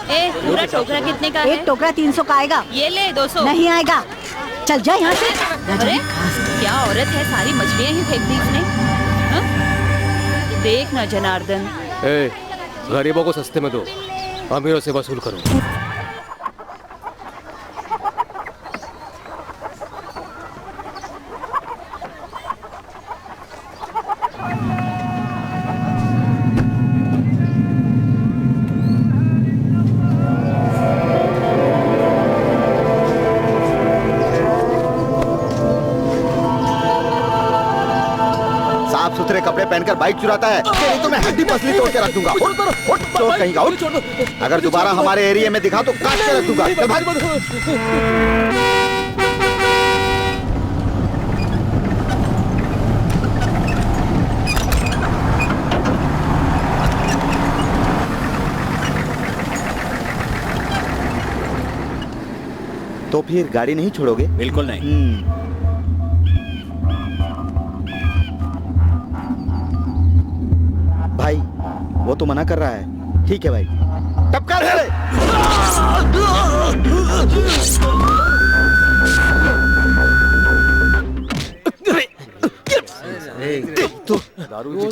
ए, पूरा टोकरा कितने का है? एक टोकरा 300 का आएगा। ये ले 200। नहीं आएगा, चल जा यहाँ से। अरे क्या औरत है, सारी मछलियाँ ही फेंक दी इसने। हाँ? देख ना जनार्दन। ए, गरीबों को सस्ते में दो, अमीरों से वसूल करो। सुथरे कपड़े पहनकर बाइक चुराता है, नहीं तो मैं हड्डी पसली तोड़ के रख दूंगा। चोर कहीं का, अगर दोबारा हमारे एरिया में दिखा तो काट के रख दूंगा। चल भाग। तो फिर गाड़ी नहीं छोड़ोगे? बिल्कुल नहीं। भाई वो तो मना कर रहा है। ठीक है भाई, टपका दे। तो दारू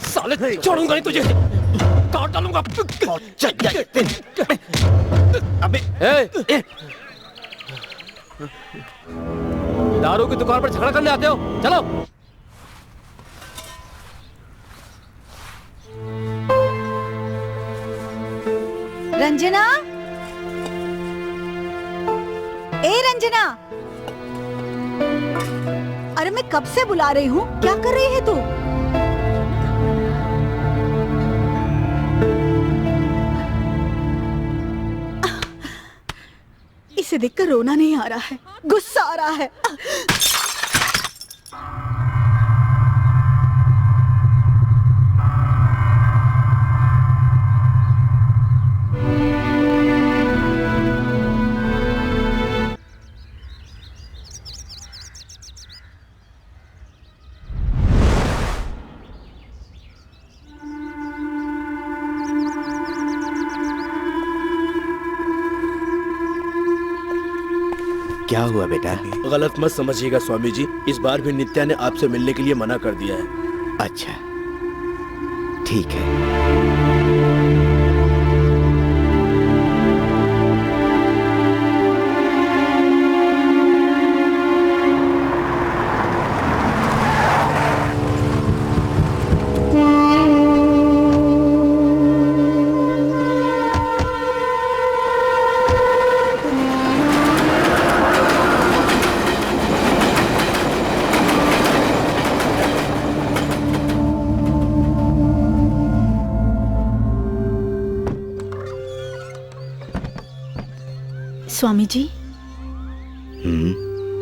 साले छोड़ूंगा नहीं तुझे, काट डालूंगा। अबे दारू की दुकान पर झगड़ा करने आते हो? चलो। रंजना, ए रंजना, अरे मैं कब से बुला रही हूँ, क्या कर रही है तू? इसे देखकर रोना नहीं आ रहा है, गुस्सा आ रहा है। क्या हुआ बेटा? गलत मत समझिएगा स्वामी जी, इस बार भी नित्या ने आपसे मिलने के लिए मना कर दिया है। अच्छा, ठीक है। स्वामी जी,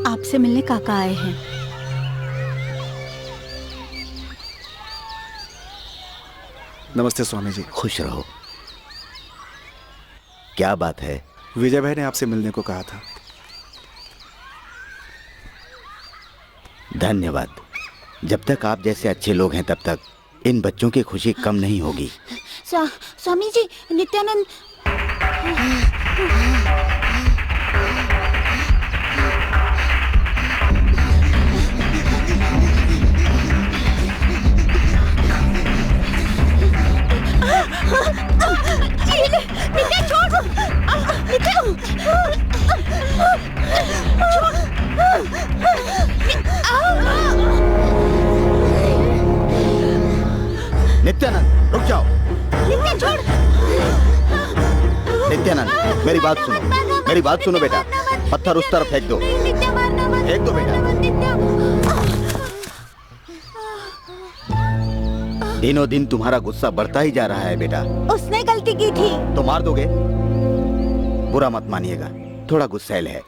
आपसे मिलने काका आए हैं। नमस्ते स्वामी जी। खुश रहो। क्या बात है? विजय भाई ने आपसे मिलने को कहा था। धन्यवाद। जब तक आप जैसे अच्छे लोग हैं तब तक इन बच्चों की खुशी कम नहीं होगी। स्वामी जी, नित्यानंद। नित्या छोड़, नित्यानंद रुक जाओ। नित्या छोड़। नित्यानंद मेरी बात सुनो, मेरी बात सुनो बेटा। पत्थर उस तरफ फेंक दो, फेंक दो बेटा। दिनों दिन तुम्हारा गुस्सा बढ़ता ही जा रहा है बेटा। उसने गलती की थी तो मार दोगे? बुरा मत मानिएगा, थोड़ा गुस्सैल है,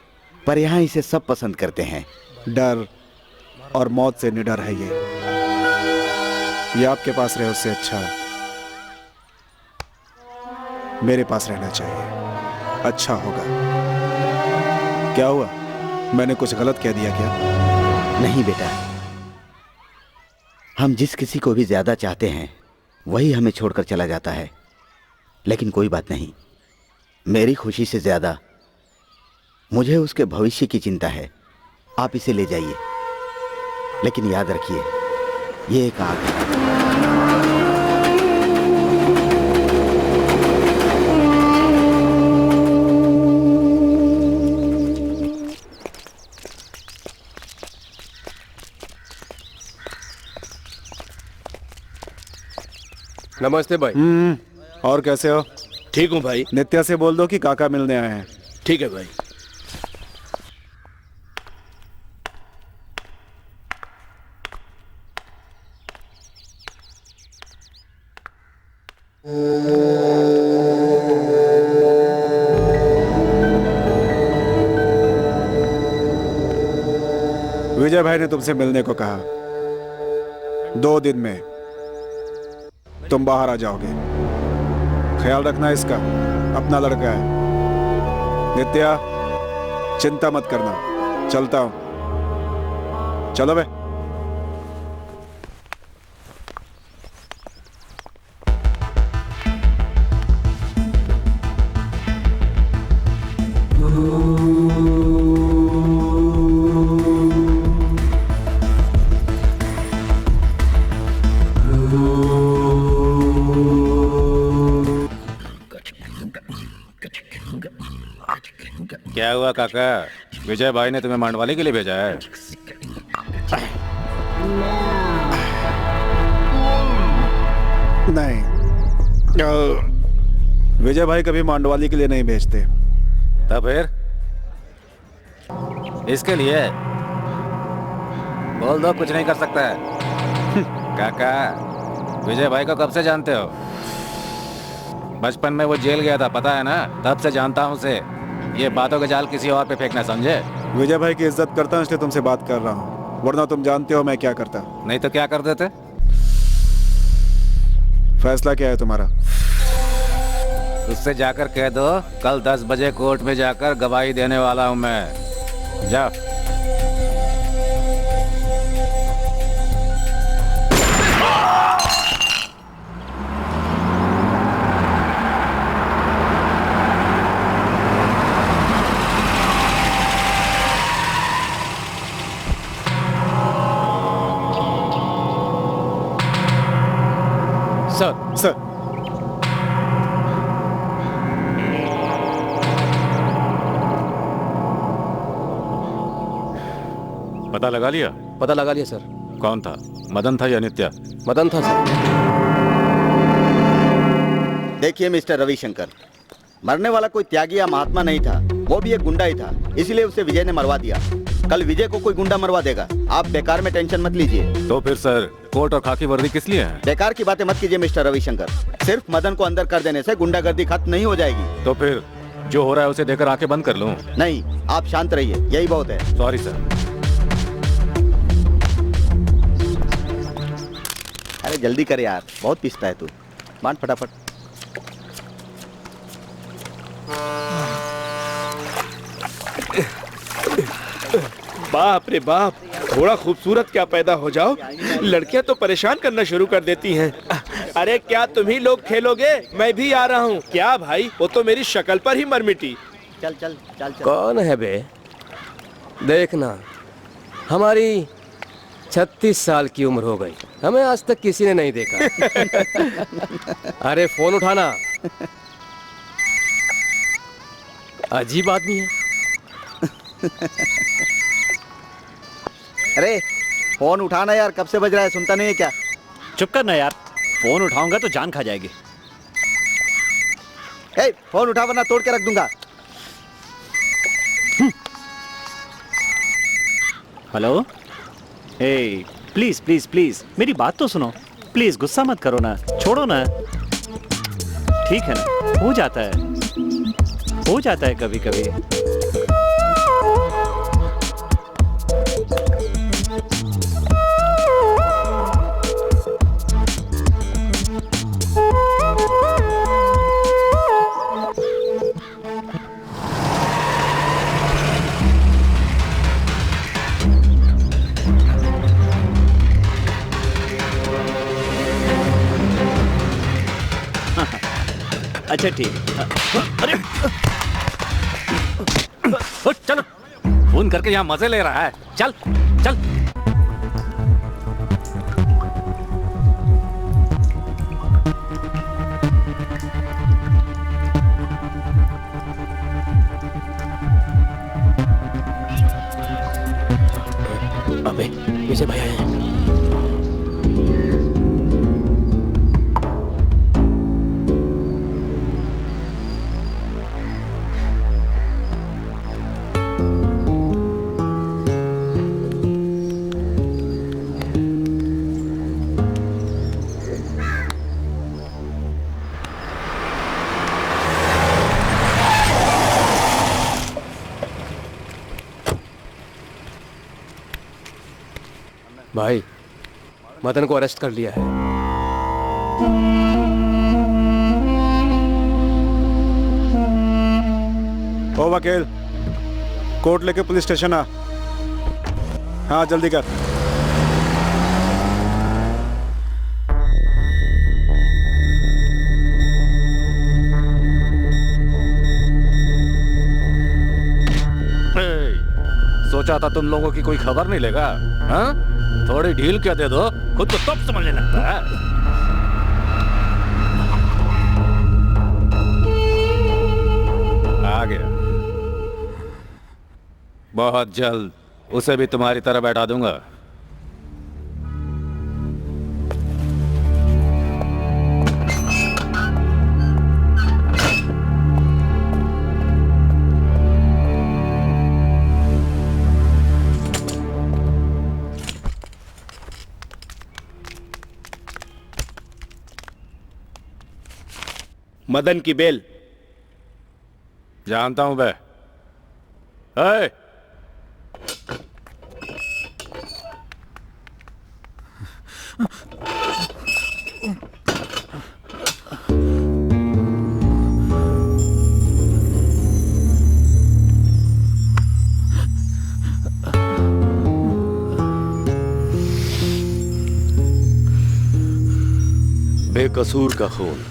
पर यहाँ इसे सब पसंद करते हैं। डर और मौत से निडर है ये आपके पास रहे उससे अच्छा। मेरे पास रहना चाहिए, अच्छा होगा। क्या हुआ, मैंने कुछ गलत कह दिया क्या? नहीं बेटा, हम जिस किसी को भी ज्यादा चाहते हैं वही हमें छोड़कर चला जाता है। लेकिन कोई बात नहीं, मेरी खुशी से ज्यादा मुझे उसके भविष्य की चिंता है। आप इसे ले जाइए, लेकिन याद रखिए ये एक आग है। नमस्ते भाई। और कैसे हो? ठीक हूँ भाई। नित्या से बोल दो कि काका मिलने आए हैं। ठीक है भाई। विजय भाई ने तुमसे मिलने को कहा। 2 दिन में तुम बाहर आ जाओगे। ख्याल रखना इसका, अपना लड़का है। नित्या, चिंता मत करना, चलता हूं। चलो बे। क्या हुआ काका, विजय भाई ने तुम्हें मांडवाली के लिए भेजा है? नहीं, विजय भाई कभी मांडवाली के लिए नहीं भेजते। तब फिर इसके लिए बोल दो, कुछ नहीं कर सकता है। काका, विजय भाई को कब से जानते हो? बचपन में वो जेल गया था, पता है ना? तब से जानता हूँ उसे। ये बातों का जाल किसी और पे फेंकना, समझे? विजय भाई की इज्जत करता हूँ इसलिए तुमसे बात कर रहा हूँ, वरना तुम जानते हो मैं क्या करता। नहीं तो क्या कर देते? फैसला क्या है तुम्हारा? उससे जाकर कह दो कल 10 बजे कोर्ट में जाकर गवाही देने वाला हूँ मैं। जाओ। सर, पता लगा लिया? पता लगा लिया सर। कौन था? मदन था या नित्या? मदन था सर। देखिए मिस्टर रविशंकर, मरने वाला कोई त्यागी या महात्मा नहीं था, वो भी एक गुंडा ही था, इसलिए उसे विजय ने मरवा दिया। कल विजय को कोई गुंडा मरवा देगा। आप बेकार में टेंशन मत लीजिए। तो फिर सर, कोर्ट और खाकी वर्दी किस लिए है? बेकार की बातें मत कीजिए मिस्टर रविशंकर। सिर्फ मदन को अंदर कर देने से गुंडागर्दी खत्म नहीं हो जाएगी। तो फिर जो हो रहा है उसे देखकर आंखें बंद कर लूं? नहीं, आप शांत रहिए, यही बहुत है। Sorry sir. अरे जल्दी कर यार, बहुत पिसता है तू। मान फटाफट। बाप रे बाप, थोड़ा खूबसूरत क्या पैदा हो जाओ, लड़कियां तो परेशान करना शुरू कर देती हैं। अरे क्या तुम ही लोग खेलोगे? मैं भी आ रहा हूँ। क्या भाई, वो तो मेरी शक्ल पर ही मर मिटी। चल चल चल चल। कौन है बे? देखना, हमारी 36 साल की उम्र हो गई, हमें आज तक किसी ने नहीं देखा। अरे फोन उठाना। अजीब आदमी है। अरे फोन उठाना यार, कब से बज रहा है, सुनता नहीं है क्या? चुप करना यार, फोन उठाऊंगा तो जान खा जाएगी। ए, फोन उठा वरना तोड़ के रख दूंगा। Hello, A please please please मेरी बात तो सुनो। प्लीज गुस्सा मत करो ना, छोड़ो ना। ठीक है ना, हो जाता है कभी कभी। अच्छा ठीक। अरे चलो, फोन करके यहाँ मजे ले रहा है। चल चल। अबे विजय भाई आए हैं। भाई मदन को अरेस्ट कर लिया है। ओ वकील, कोर्ट लेके पुलिस स्टेशन आ। हाँ जल्दी कर। सोचा था तुम लोगों की कोई खबर नहीं लेगा। हाँ, थोड़ी ढील क्या दे दो, खुद को तब समझने लगता है। आ गया। बहुत जल्द उसे भी तुम्हारी तरह बैठा दूंगा। मदन की बेल। जानता हूं मैं। ए! बेकसूर का खून।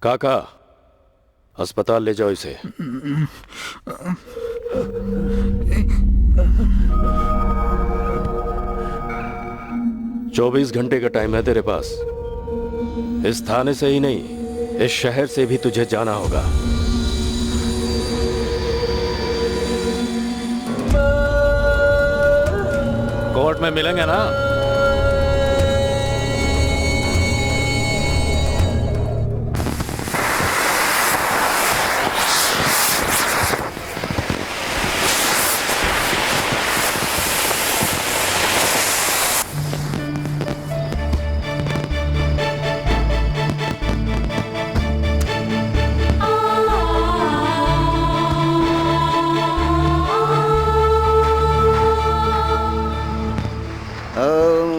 काका, अस्पताल ले जाओ इसे। चौबीस घंटे का टाइम है तेरे पास। इस थाने से ही नहीं, इस शहर से भी तुझे जाना होगा। कोर्ट में मिलेंगे ना?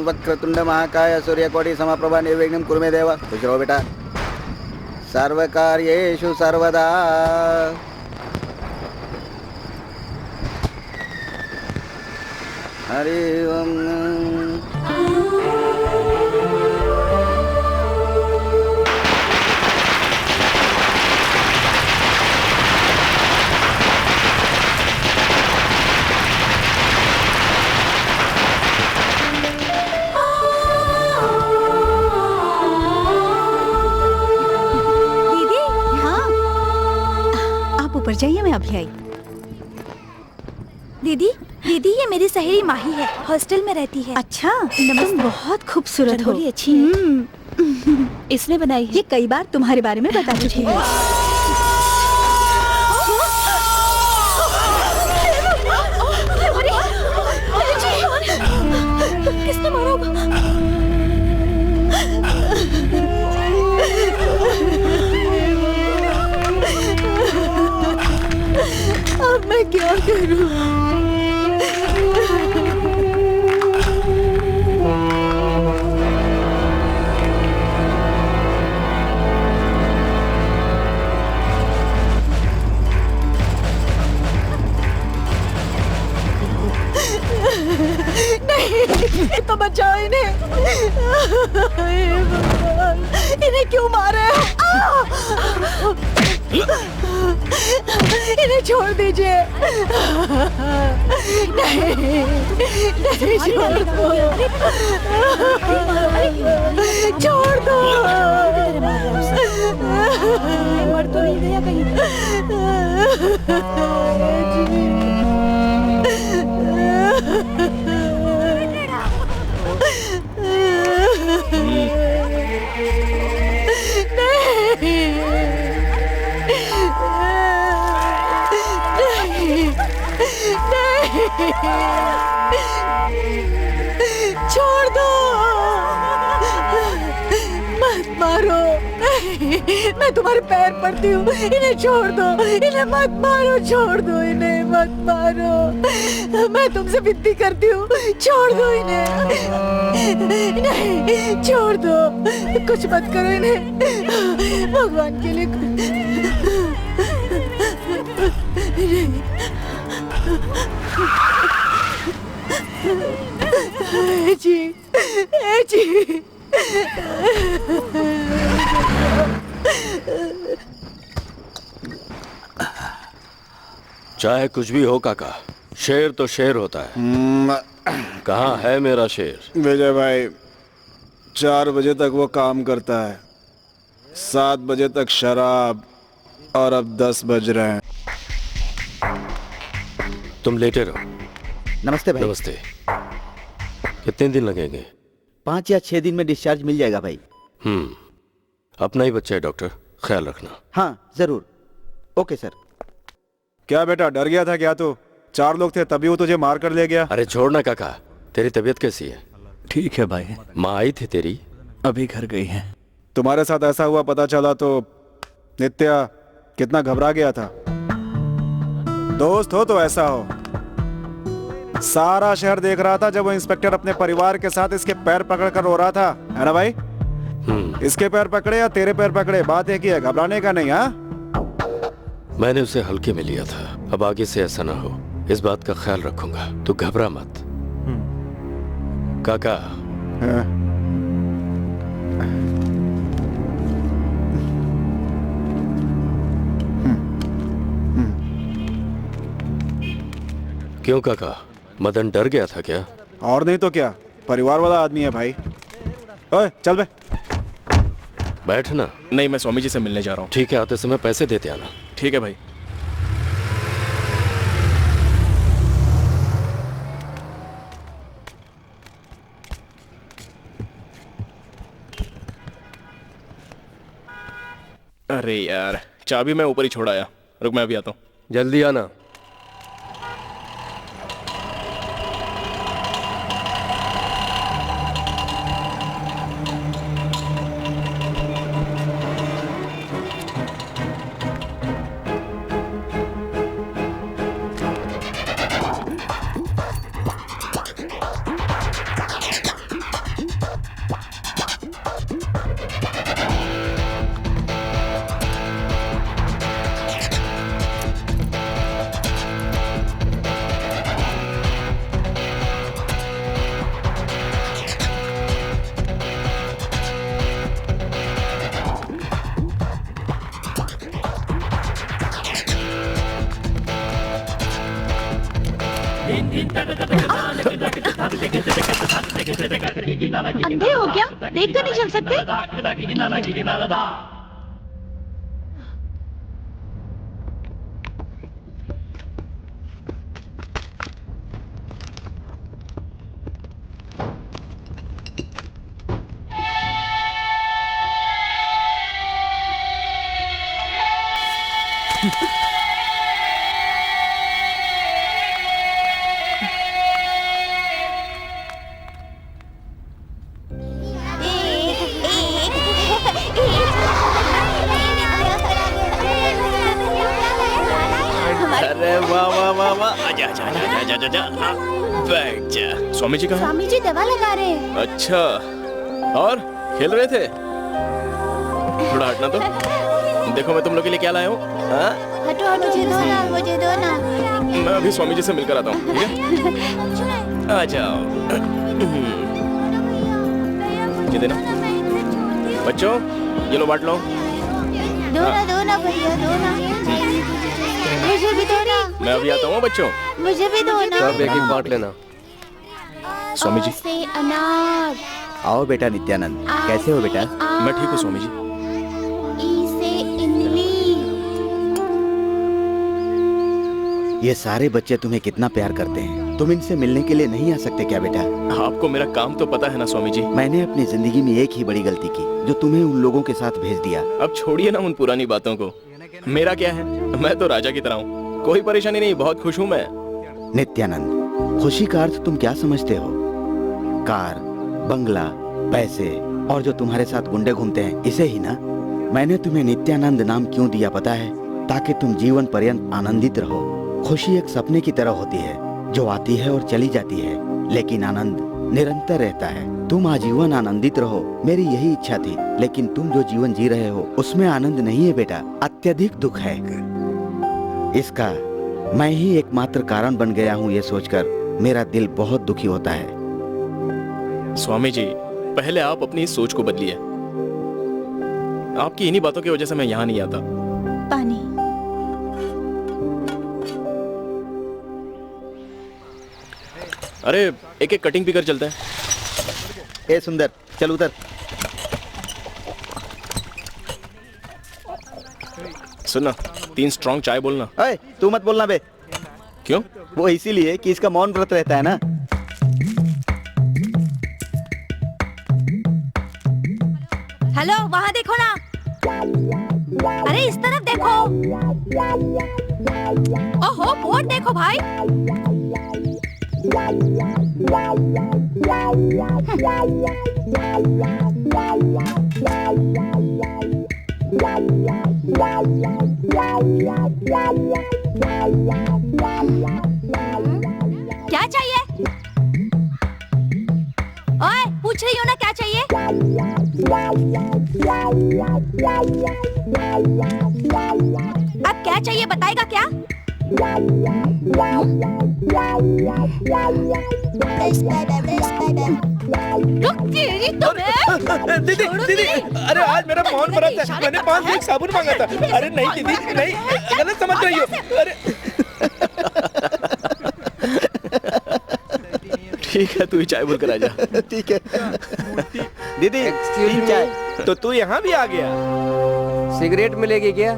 वक्रतुंड महाकाय सूर्यकोटि समप्रभा निर्विघ्नं कुरु मे देव। खुश रहो बेटा। सर्वकार्येषु सर्वदा। हरि ओम। ऊपर जाइए, मैं अभी आई। दीदी दीदी, ये मेरी सहेली माही है, हॉस्टल में रहती है। अच्छा, तुम बहुत खूबसूरत हो। रंगोली अच्छी है। इसने बनाई है। ये कई बार तुम्हारे बारे में बता चुकी है। किसने मारा होगा? अब मैं क्या करूं? नहीं, तो बचाओ इन्हें। हे भगवान, इन्हें क्यों मारे? इन्हें छोड़ दीजिए। नहीं, नहीं छोड़ दो, छोड़ दो। मर तो नहीं गया कहीं? छोड़ दो, मत मारो। मैं तुम्हारे पैर पड़ती हूँ, इन्हें छोड़ दो, इन्हें मत मारो, छोड़ दो, इन्हें मत मारो। मैं तुमसे विनती करती हूँ, छोड़ दो इन्हें। नहीं, छोड़ दो, कुछ मत करो इन्हें, भगवान के लिए। जी, जी। चाहे कुछ भी हो काका, शेर तो शेर होता है। कहाँ है मेरा शेर? विजय भाई, 4 बजे तक वो काम करता है, 7 बजे तक शराब, और अब 10 बज रहे हैं। तुम लेटे रहो। नमस्ते भाई। नमस्ते। कितने दिन लगेंगे? 5 या 6 दिन में डिस्चार्ज मिल जाएगा भाई। अपना ही बच्चा है डॉक्टर, ख्याल रखना। हाँ जरूर। Okay sir. क्या बेटा, डर गया था क्या तू? 4 लोग थे तभी वो तुझे मार कर ले गया। अरे छोड़ना काका, तेरी तबीयत कैसी है? ठीक है भाई। माँ आई थी तेरी? अभी घर गई है। तुम्हारे साथ ऐसा हुआ पता चला तो नित्या कितना घबरा गया था। दोस्त हो तो ऐसा हो। सारा शहर देख रहा था जब वो इंस्पेक्टर अपने परिवार के साथ इसके पैर पकड़ कर रो रहा था, है ना भाई? इसके पैर पकड़े या तेरे पैर पकड़े, बात एक ही है, घबराने का नहीं। हाँ, मैंने उसे हल्के में लिया था, अब आगे से ऐसा ना हो, इस बात का ख्याल रखूंगा। तू घबरा मत। काका। क्यों काका, मदन डर गया था क्या? और नहीं तो क्या, परिवार वाला आदमी है भाई। ओए चल बे। बैठना। नहीं, मैं स्वामी जी से मिलने जा रहा हूँ। ठीक है, आते समय पैसे देते आना। ठीक है भाई। अरे यार, चाबी मैं ऊपर ही छोड़ आया। रुक, मैं अभी आता हूँ। जल्दी आना। अंधे हो क्या? देख तो नहीं चल सकते? अरे वाह वाह वाह वाह, आजा आजा आजा आजा आजा आजा, बैठ जा। स्वामी जी कहाँ? स्वामी जी दवा लगा रहे हैं। अच्छा, और खेल रहे थे? थोड़ा हटना तो। देखो मैं तुम लोग के लिए क्या लाया हूँ। हाँ? हटो हटो, मुझे दो ना, मुझे दो ना। मैं अभी स्वामी जी से मिलकर आता हूँ, ठीक है? आ जाओ। ये देना बच्चों, ये लो बांट लो। दो ना भैया, दो ना। मुझे भी दो ना। मैं अभी आता हूँ बच्चों। मुझे भी दो ना। सब एक एक बांट लेना। स्वामी जी। से अनार। आओ बेटा नित्यानंद, कैसे हो बेटा? मैं ठीक हूँ स्वामी जी। ई से इमली। ये सारे बच्चे तुम्हें कितना प्यार करते हैं, तुम इनसे मिलने के लिए नहीं आ सकते क्या बेटा? आपको मेरा काम तो पता है ना स्वामी जी। मैंने अपनी जिंदगी में एक ही बड़ी गलती की, जो तुम्हें उन लोगों के साथ भेज दिया। अब छोड़िए ना उन पुरानी बातों को। मेरा क्या है, मैं तो राजा की तरह हूँ, कोई परेशानी नहीं, बहुत खुश हूँ मैं। नित्यानंद, खुशी का अर्थ तुम क्या समझते हो? कार, बंगला, पैसे और जो तुम्हारे साथ गुंडे घूमते हैं, इसे ही ना? मैंने तुम्हें नित्यानंद नाम क्यों दिया पता है? ताकि तुम जीवन पर्यंत आनंदित रहो। खुशी एक सपने की तरह होती है, जो आती है और चली जाती है, लेकिन आनंद निरंतर रहता है। तुम आजीवन आनंदित रहो, मेरी यही इच्छा थी, लेकिन तुम जो जीवन जी रहे हो उसमें आनंद नहीं है बेटा, अत्यधिक दुख है। इसका मैं ही एकमात्र कारण बन गया हूँ, ये सोचकर मेरा दिल बहुत दुखी होता है। स्वामी जी, पहले आप अपनी सोच को बदलिए। आपकी इन्हीं बातों की वजह से मैं यहाँ नहीं आता। पानी। अरे एक एक कटिंग पीकर चलते हैं। ए सुंदर, चल उधर। सुनना, 3 स्ट्रॉन्ग चाय बोलना। अरे तू मत बोलना बे। क्यों? वो इसीलिए कि इसका मौन व्रत रहता है ना। हेलो, वहाँ देखो ना। अरे इस तरफ देखो। ओहो, बोर्ड देखो भाई। क्या चाहिए? ओए, पूछ रही हूँ ना क्या चाहिए? अब क्या चाहिए बताएगा क्या? रुक तेरी तो मैं। दीदी दीदी, अरे आज मेरा मौन व्रत है, मैंने 5 बैग साबुन मांगा था। अरे नहीं दीदी, नहीं, गलत समझ रही हो। अरे ठीक है, तू ही चाय बोल कर आ जा। ठीक है दीदी, तीन चाय। तो तू यहाँ भी आ गया? सिगरेट मिलेगी क्या?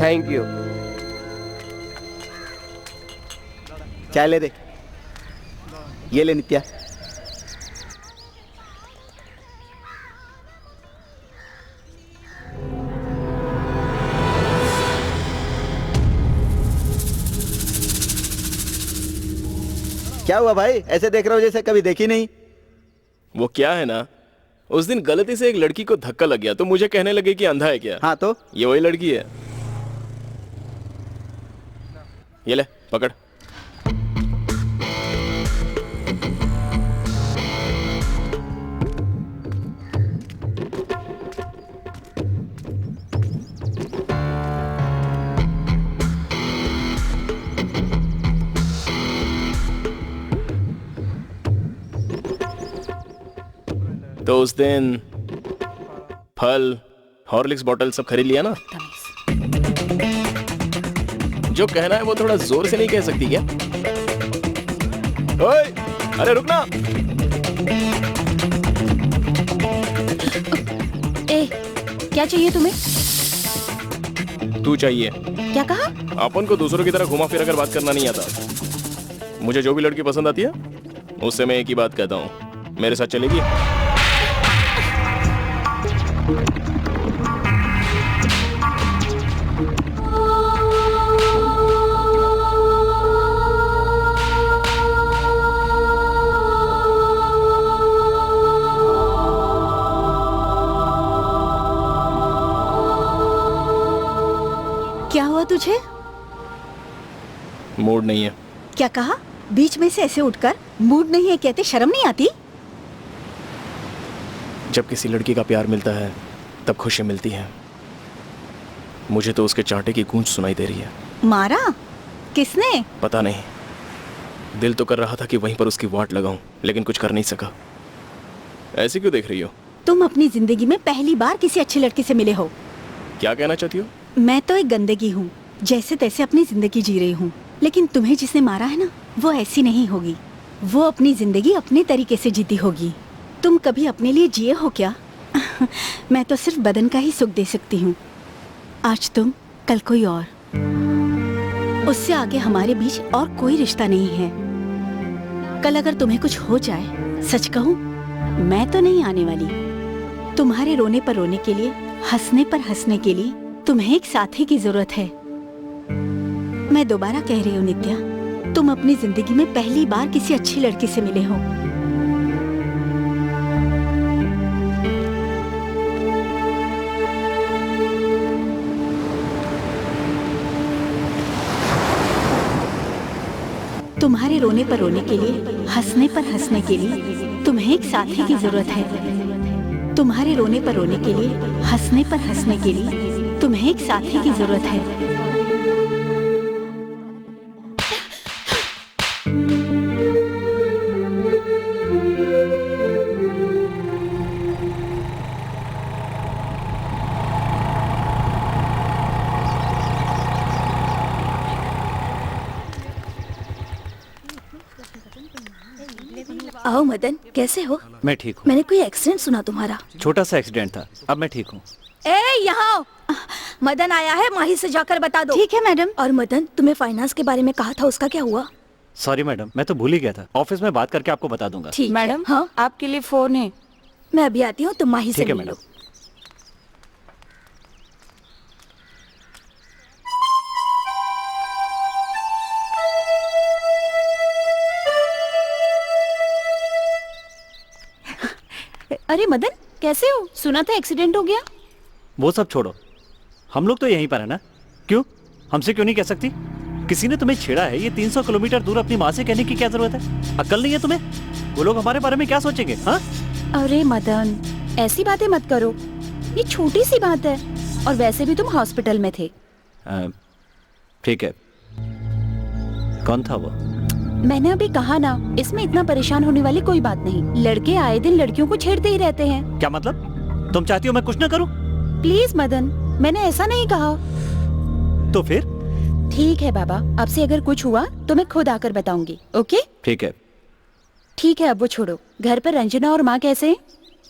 Thank you. चाय ले दे। ये ले नित्या। क्या हुआ भाई, ऐसे देख रहे हो जैसे कभी देखी नहीं? वो क्या है ना, उस दिन गलती से एक लड़की को धक्का लग गया तो मुझे कहने लगे कि अंधा है क्या। हाँ तो ये वही लड़की है। ये ले पकड़। तो उस दिन फल, हॉर्लिक्स बॉटल सब खरीद लिया ना? जो कहना है वो थोड़ा जोर से नहीं कह सकती क्या? ओए, अरे रुकना। ए, क्या चाहिए तुम्हें? तू चाहिए। क्या कहा? अपन को दूसरों की तरह घुमा फिरा कर बात करना नहीं आता। मुझे जो भी लड़की पसंद आती है उससे मैं एक ही बात कहता हूँ, मेरे साथ चलेगी? क्या हुआ तुझे? मूड नहीं है। क्या कहा? बीच में से ऐसे उठकर मूड नहीं है कहते, शर्म नहीं आती? जब किसी लड़की का प्यार मिलता है तब खुशी मिलती है। मुझे तो उसके चांटे की गूंज सुनाई दे रही है। मारा? किसने? पता नहीं, दिल तो कर रहा था कि वहीं पर उसकी वाट लगाऊं, लेकिन कुछ कर नहीं सका। ऐसे क्यों देख रही हो? तुम अपनी जिंदगी में पहली बार किसी अच्छे लड़के से मिले हो। क्या कहना चाहती हो? मैं तो एक गंदगी हूँ, जैसे तैसे अपनी जिंदगी जी रही हूँ, लेकिन तुम्हें जिसने मारा है ना, वो ऐसी नहीं होगी। वो अपनी जिंदगी अपने तरीके से जीती होगी। तुम कभी अपने लिए जिए हो क्या? मैं तो सिर्फ बदन का ही सुख दे सकती हूँ। आज तुम, कल कोई और। उससे आगे हमारे बीच और कोई रिश्ता नहीं है। कल अगर तुम्हें कुछ हो जाए, सच कहूँ, मैं तो नहीं आने वाली। तुम्हारे रोने पर रोने के लिए, हंसने पर हंसने के लिए तुम्हें एक साथी की जरूरत है। मैं दोबारा कह रही हूँ नित्या, तुम अपनी जिंदगी में पहली बार किसी अच्छी लड़की से मिले हो। तुम्हारे रोने पर रोने के लिए, हंसने पर हंसने के लिए तुम्हें एक साथी की जरूरत है। तुम्हारे रोने पर रोने के लिए, हंसने पर हंसने के लिए तुम्हें एक साथी की जरूरत है। आओ मदन, कैसे हो? मैं ठीक हूँ। मैंने कोई एक्सीडेंट सुना तुम्हारा। छोटा सा एक्सीडेंट था, अब मैं ठीक हूँ। ए यहाँ आओ। मदन आया है, माही से जाकर बता दो। ठीक है मैडम। और मदन, तुम्हें फाइनेंस के बारे में कहा था, उसका क्या हुआ? सॉरी मैडम, मैं तो भूल ही गया था। ऑफिस में बात करके आपको बता दूंगा। ठीक मैडम, हाँ, आपके लिए फोन है। मैं अभी आती हूँ, तुम माही से ठीक है मिल लो। मैडम। अरे मदन, कैसे हो? सुना था एक्सीडेंट हो गया। वो सब छोड़ो, हम लोग तो यहीं पर है ना। क्यों, हमसे क्यों नहीं कह सकती? किसी ने तुम्हें छेड़ा है, ये 300 किलोमीटर दूर अपनी माँ से कहने की क्या जरूरत है? अक्ल नहीं है तुम्हें? वो लोग हमारे बारे में क्या सोचेंगे? हाँ? अरे मदन, ऐसी बातें मत करो, ये छोटी सी बात है। और वैसे भी तुम हॉस्पिटल में थे। ठीक है। कौन था वो? मैंने अभी कहा ना, इसमें इतना परेशान होने वाली कोई बात नहीं। लड़के आए दिन लड़कियों को छेड़ते ही रहते हैं। क्या मतलब? तुम चाहती हो मैं कुछ ना करूं? प्लीज मदन, मैंने ऐसा नहीं कहा। तो फिर? ठीक है बाबा, अब से अगर कुछ हुआ तो मैं खुद आकर बताऊंगी। ओके? ठीक है। ठीक है, अब वो छोड़ो। घर पर रंजना और माँ कैसे हैं?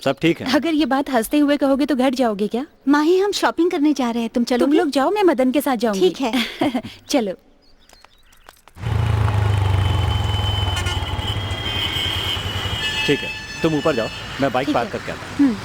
सब ठीक है। अगर ये बात हंसते हुए कहोगे तो घट जाओगे क्या? माही, हम शॉपिंग करने जा रहे हैं, तुम चलो। तुम लोग जाओ, मैं मदन के साथ जाऊंगी। ठीक है। चलो। ठीक है, तुम ऊपर जाओ, मैं बाइक पार्क करके आता हूँ।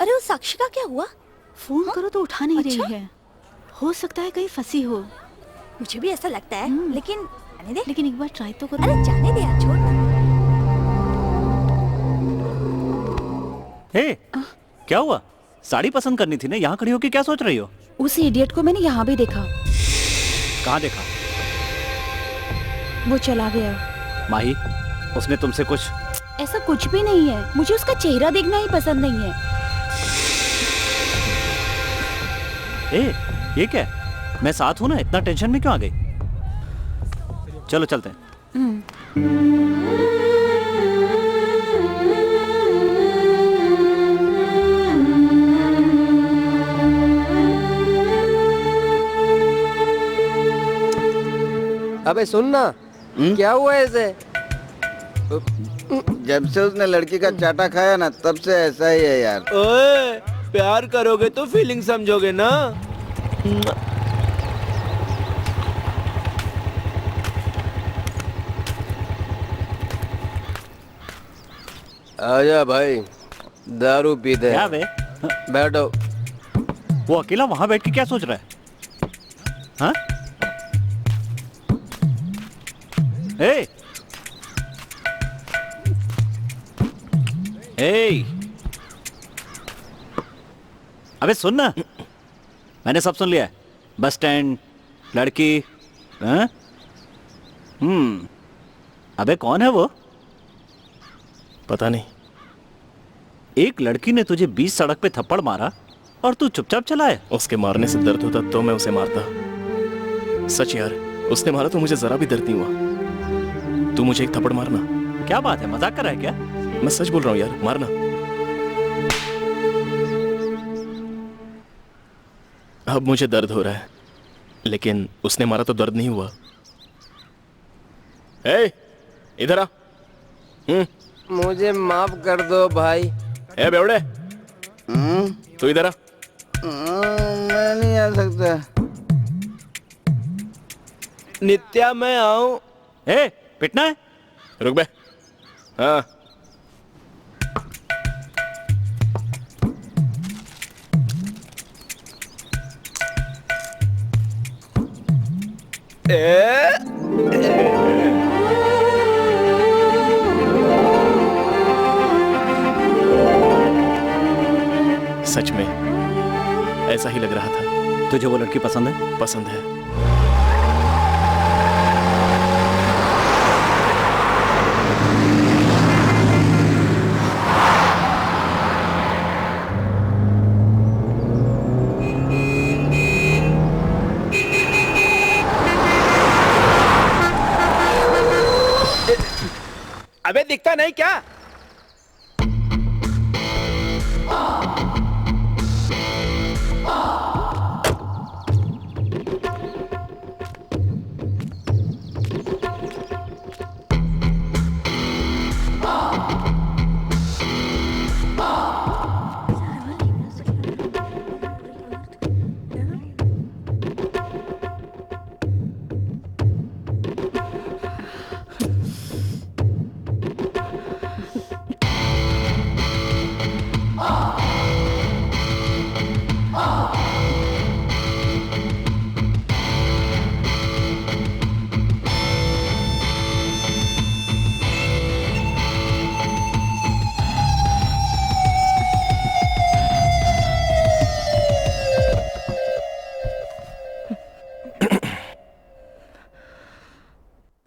अरे उस साक्षी का क्या हुआ? फोन करो तो उठा नहीं अच्छा? रही है। हो सकता है कहीं फंसी हो। मुझे भी ऐसा लगता है, लेकिन जाने दे। लेकिन एक बार ट्राई तो करो। अरे जाने दे यार, छोड़ ना। हे, क्या हुआ? साड़ी पसंद करनी थी ना, यहाँ खड़ी होकर क्या सोच रही हो? उस इडियट को मैंने यहाँ भी देखा। कहाँ देखा? वो चला गया। माही, उसने तुमसे कुछ? ऐसा कुछ भी नहीं है, मुझे उसका चेहरा देखना ही पसंद नहीं है। ए, ये क्या? मैं साथ हूं ना, इतना टेंशन में क्यों आ गई? चलो चलते हैं। अबे सुनना, क्या हुआ ऐसे? जब से उसने लड़की का चाटा खाया ना, तब से ऐसा ही है यार। ओए, प्यार करोगे तो फीलिंग समझोगे ना। आजा भाई, दारू पीते क्या हैं। बे? बैठो। वो अकेला वहां बैठ के क्या सोच रहा है? हाँ? ए! ए! अबे सुन ना, मैंने सब सुन लिया है। बस स्टैंड, लड़की, हाँ? अबे कौन है वो? पता नहीं। एक लड़की ने तुझे 20 सड़क पे थप्पड़ मारा और तू चुपचाप चला है। उसके मारने से दर्द होता तो मैं उसे मारता। सच यार, उसने मारा तो मुझे जरा भी दर्द नहीं हुआ। तू मुझे एक थप्पड़ मारना। क्या बात है, मजाक कर रहा है क्या? मैं सच बोल रहा हूँ यार, मारना। अब मुझे दर्द हो रहा है, लेकिन उसने मारा तो दर्द नहीं हुआ। ए, इधर आ। मुझे माफ कर दो भाई। ए बेवड़े, तू इधर आ। मैं नहीं आ सकता। नित्या, मैं आऊं? ए, पिटना है? रुक बे। हाँ। सच में ऐसा ही लग रहा था। तुझे वो लड़की पसंद है? पसंद है। अबे दिखता नहीं क्या?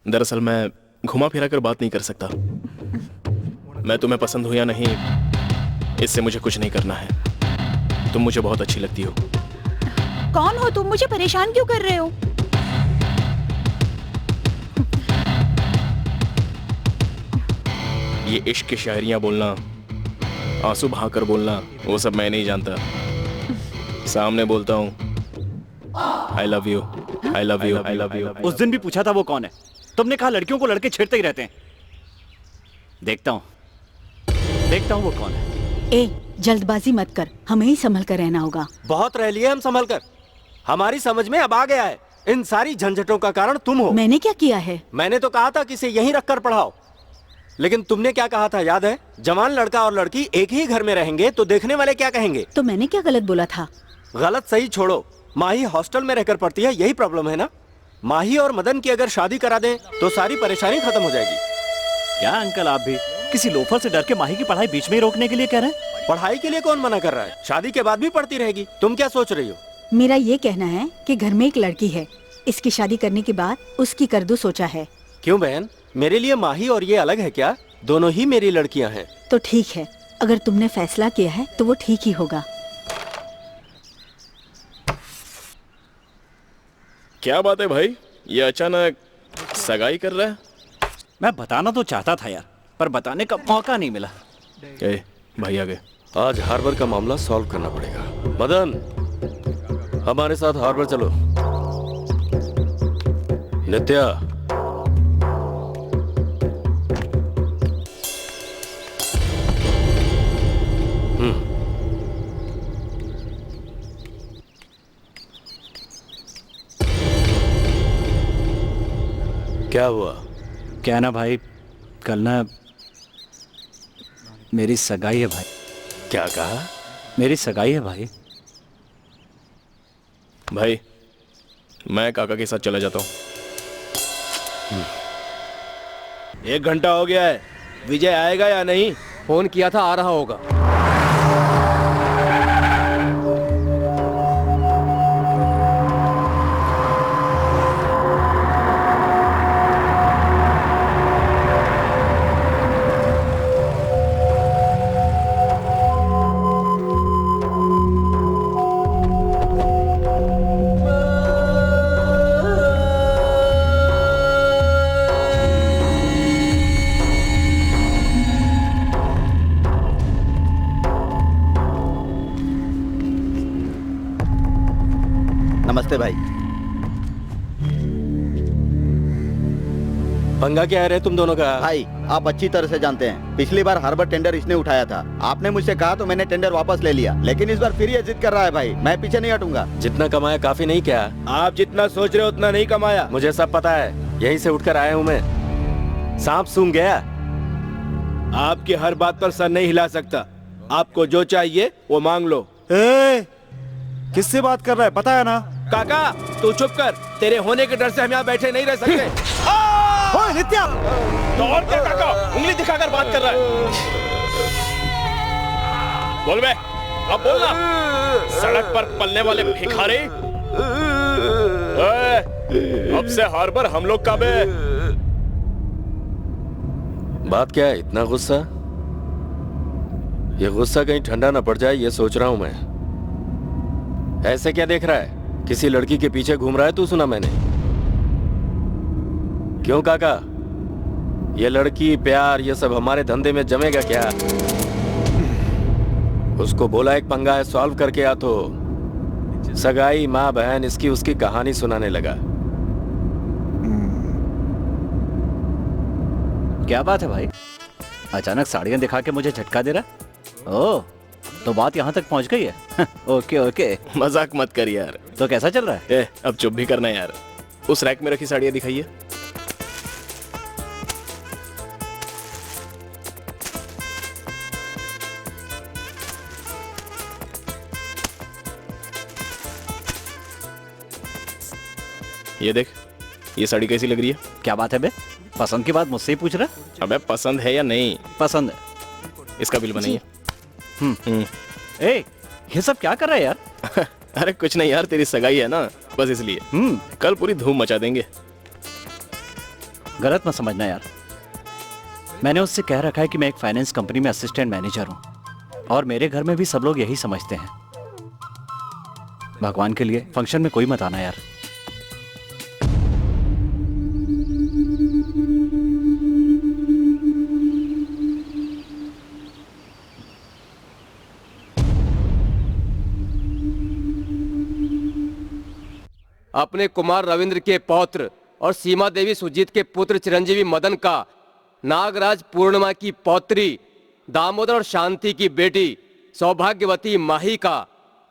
दरअसल मैं घुमा फिरा कर बात नहीं कर सकता। मैं तुम्हें पसंद हूं या नहीं, इससे मुझे कुछ नहीं करना है। तुम मुझे बहुत अच्छी लगती हो। कौन हो तुम? मुझे परेशान क्यों कर रहे हो? ये इश्क की शायरियां बोलना, आंसू बहाकर बोलना, वो सब मैं नहीं जानता। सामने बोलता हूँ, I love you, I love you, I love you. उस दिन भी पूछा था वो कौन है? तुमने कहा लड़कियों को लड़के छेड़ते ही रहते हैं। देखता हूँ वो कौन है। ए, जल्दबाजी मत कर, हमें ही संभल कर रहना होगा। बहुत रह लिए हम संभल कर। हमारी समझ में अब आ गया है, इन सारी झंझटों का कारण तुम हो। मैंने क्या किया है? मैंने तो कहा था कि इसे यहीं रखकर पढ़ाओ, लेकिन तुमने क्या कहा था याद है? जवान लड़का और लड़की एक ही घर में रहेंगे तो देखने वाले क्या कहेंगे? तो मैंने क्या गलत बोला था? गलत सही छोड़ो, माही हॉस्टल में रहकर पढ़ती है, यही प्रॉब्लम है ना। माही और मदन की अगर शादी करा दें तो सारी परेशानी खत्म हो जाएगी। क्या अंकल, आप भी किसी लोफर से डर के माही की पढ़ाई बीच में ही रोकने के लिए कह रहे हैं? पढ़ाई के लिए कौन मना कर रहा है? शादी के बाद भी पढ़ती रहेगी। तुम क्या सोच रही हो? मेरा ये कहना है कि घर में एक लड़की है, इसकी शादी करने के बाद उसकी कर दूं सोचा है। क्यों बहन, मेरे लिए माही और ये अलग है क्या? दोनों ही मेरी लड़कियां हैं। तो ठीक है, अगर तुमने फैसला किया है तो वो ठीक ही होगा। क्या बात है भाई, ये अचानक सगाई कर रहा है? मैं बताना तो चाहता था यार, पर बताने का मौका नहीं मिला। भाई आ गए। आज हार्बर का मामला सॉल्व करना पड़ेगा। मदन, हमारे साथ हार्बर चलो। नित्या, क्या हुआ? क्या ना भाई, कल ना मेरी सगाई है भाई। क्या कहा? मेरी सगाई है भाई। भाई मैं काका के साथ चला जाता हूँ। 1 घंटा हो गया है, विजय आएगा या नहीं? फोन किया था, आ रहा होगा। नमस्ते भाई। पंगा क्या है रे तुम दोनों का? भाई आप अच्छी तरह से जानते हैं, पिछली बार हार्बर टेंडर इसने उठाया था। आपने मुझसे कहा तो मैंने टेंडर वापस ले लिया, लेकिन इस बार फिर ये जिद कर रहा है भाई। मैं पीछे नहीं हटूंगा। जितना कमाया काफी नहीं क्या? आप जितना सोच रहे हो उतना नहीं कमाया। मुझे सब पता है, यहीं से उठकर आया हूँ मैं। सांप सूंघ गया। आपकी हर बात पर सर नहीं हिला सकता। आपको जो चाहिए वो मांग लो। किससे बात कर रहा है पता है ना? काका तू चुप कर, तेरे होने के डर से हम यहाँ बैठे नहीं रह सकते। ओए नित्या! तो और क्या काका, उंगली दिखाकर बात कर रहा है? बोल बे, अब बोलना। सड़क पर पलने वाले भिखारी। अब से हार्बर हम लोग का बे। बात क्या है, इतना गुस्सा? ये गुस्सा कहीं ठंडा ना पड़ जाए, ये सोच रहा हूं मैं। ऐसे क्या देख रहा है? किसी लड़की के पीछे घूम रहा है तू? सुना मैंने। क्यों काका, ये लड़की प्यार ये सब हमारे धंधे में जमेगा क्या? उसको बोला एक पंगा है, सॉल्व करके आ। तो सगाई, माँ बहन, इसकी उसकी कहानी सुनाने लगा। क्या बात है भाई, अचानक साड़ियां दिखा के मुझे झटका दे रहा? ओह, तो बात यहाँ तक पहुँच गई है। ओके ओके, मजाक मत कर यार। तो कैसा चल रहा है? अब चुप भी करना यार। उस रैक में रखी साड़ियां दिखाइए। ये देख, ये साड़ी कैसी लग रही है? क्या बात है बे, पसंद की बात मुझसे ही पूछ रहा? अबे पसंद है या नहीं? पसंद है। इसका बिल बनाइए। ए, ये सब क्या कर रहा है यार? अरे कुछ नहीं यार, तेरी सगाई है ना, बस इसलिए। कल पूरी धूम मचा देंगे। गलत मत समझना यार, मैंने उससे कह रखा है कि मैं एक फाइनेंस कंपनी में असिस्टेंट मैनेजर हूँ, और मेरे घर में भी सब लोग यही समझते हैं। भगवान के लिए फंक्शन में कोई मत आना यार। अपने कुमार रविंद्र के पौत्र और सीमा देवी सुजीत के पुत्र चिरंजीवी मदन का नागराज पूर्णिमा की पौत्री दामोदर और शांति की बेटी सौभाग्यवती माही का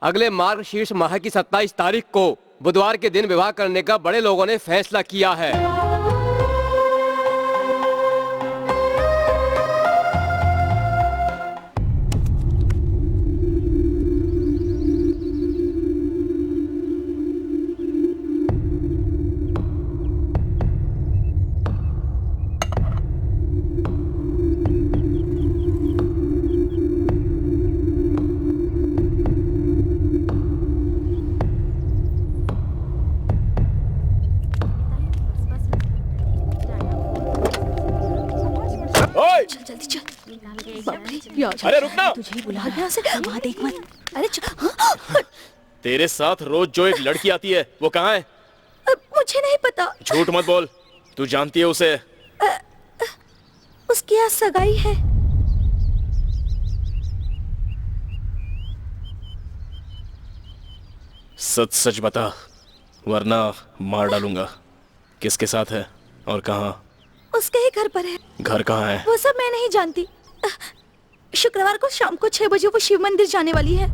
अगले मार्गशीर्ष माह की 27 तारीख को बुधवार के दिन विवाह करने का बड़े लोगों ने फैसला किया है। जल्दी चल। अरे रुकना, तुझे बुला गया से, वहाँ देख मत। अरे हाँ। तेरे साथ रोज जो एक लड़की आती है वो कहाँ है? मुझे नहीं पता। झूठ मत बोल, तू जानती है उसे। उसकी आज सगाई है। सच सच बता, वरना मार डालूंगा। किसके साथ है और कहाँ? उसके ही घर पर है। घर कहाँ है? वो सब मैं नहीं जानती। शुक्रवार को शाम को 6 बजे वो शिव मंदिर जाने वाली है।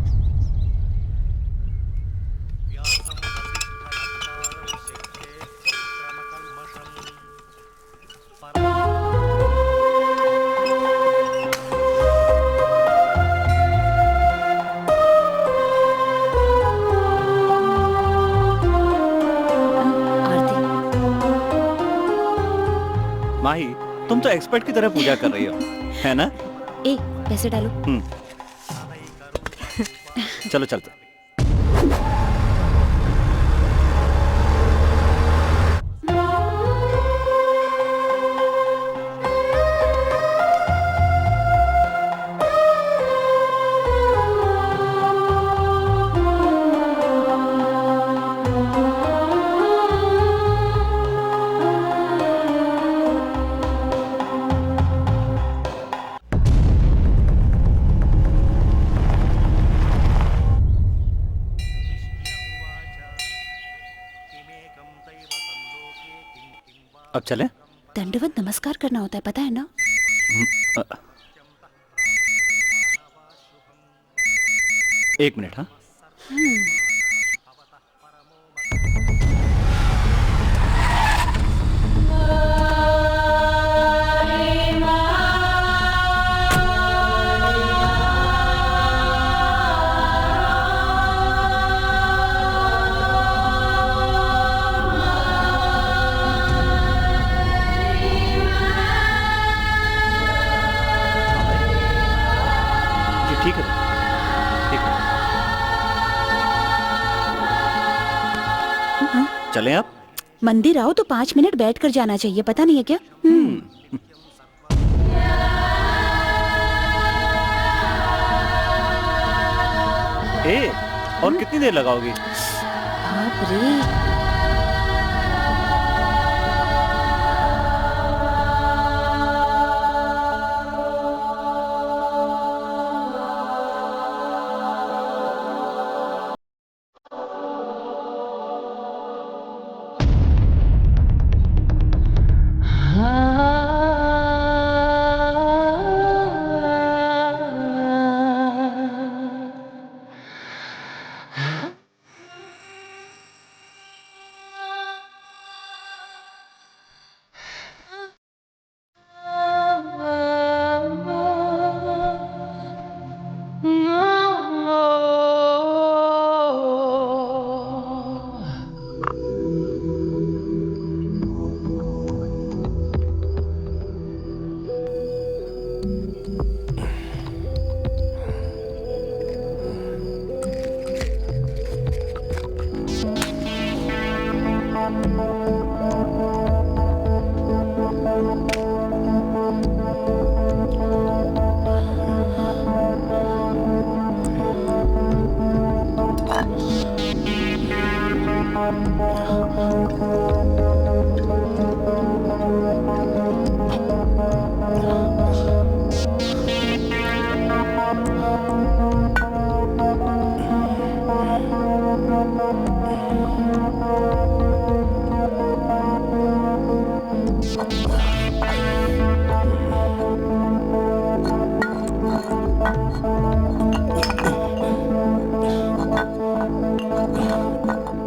माही, तुम तो एक्सपर्ट की तरह पूजा कर रही हो, है ना? ए, पैसे डालो। चलो चलते। अब चले? दंडवत नमस्कार करना होता है, पता है ना? एक मिनट। हाँ, ठीक है, ठीक है। चलें आप? मंदिर आओ तो 5 मिनट बैठ कर जाना चाहिए, पता नहीं है क्या? ए, और कितनी देर लगाओगी? बाप रे।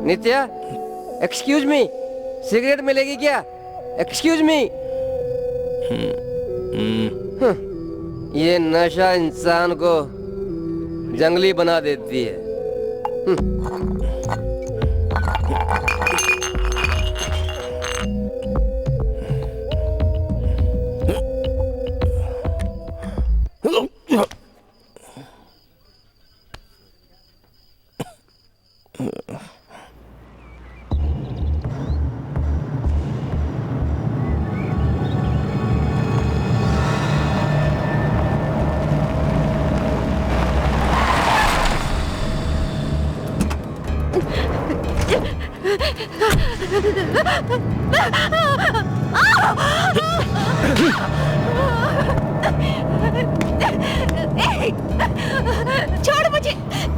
नित्या, एक्सक्यूज मी, सिगरेट मिलेगी क्या? Excuse me. ये नशा इंसान को जंगली बना देती है।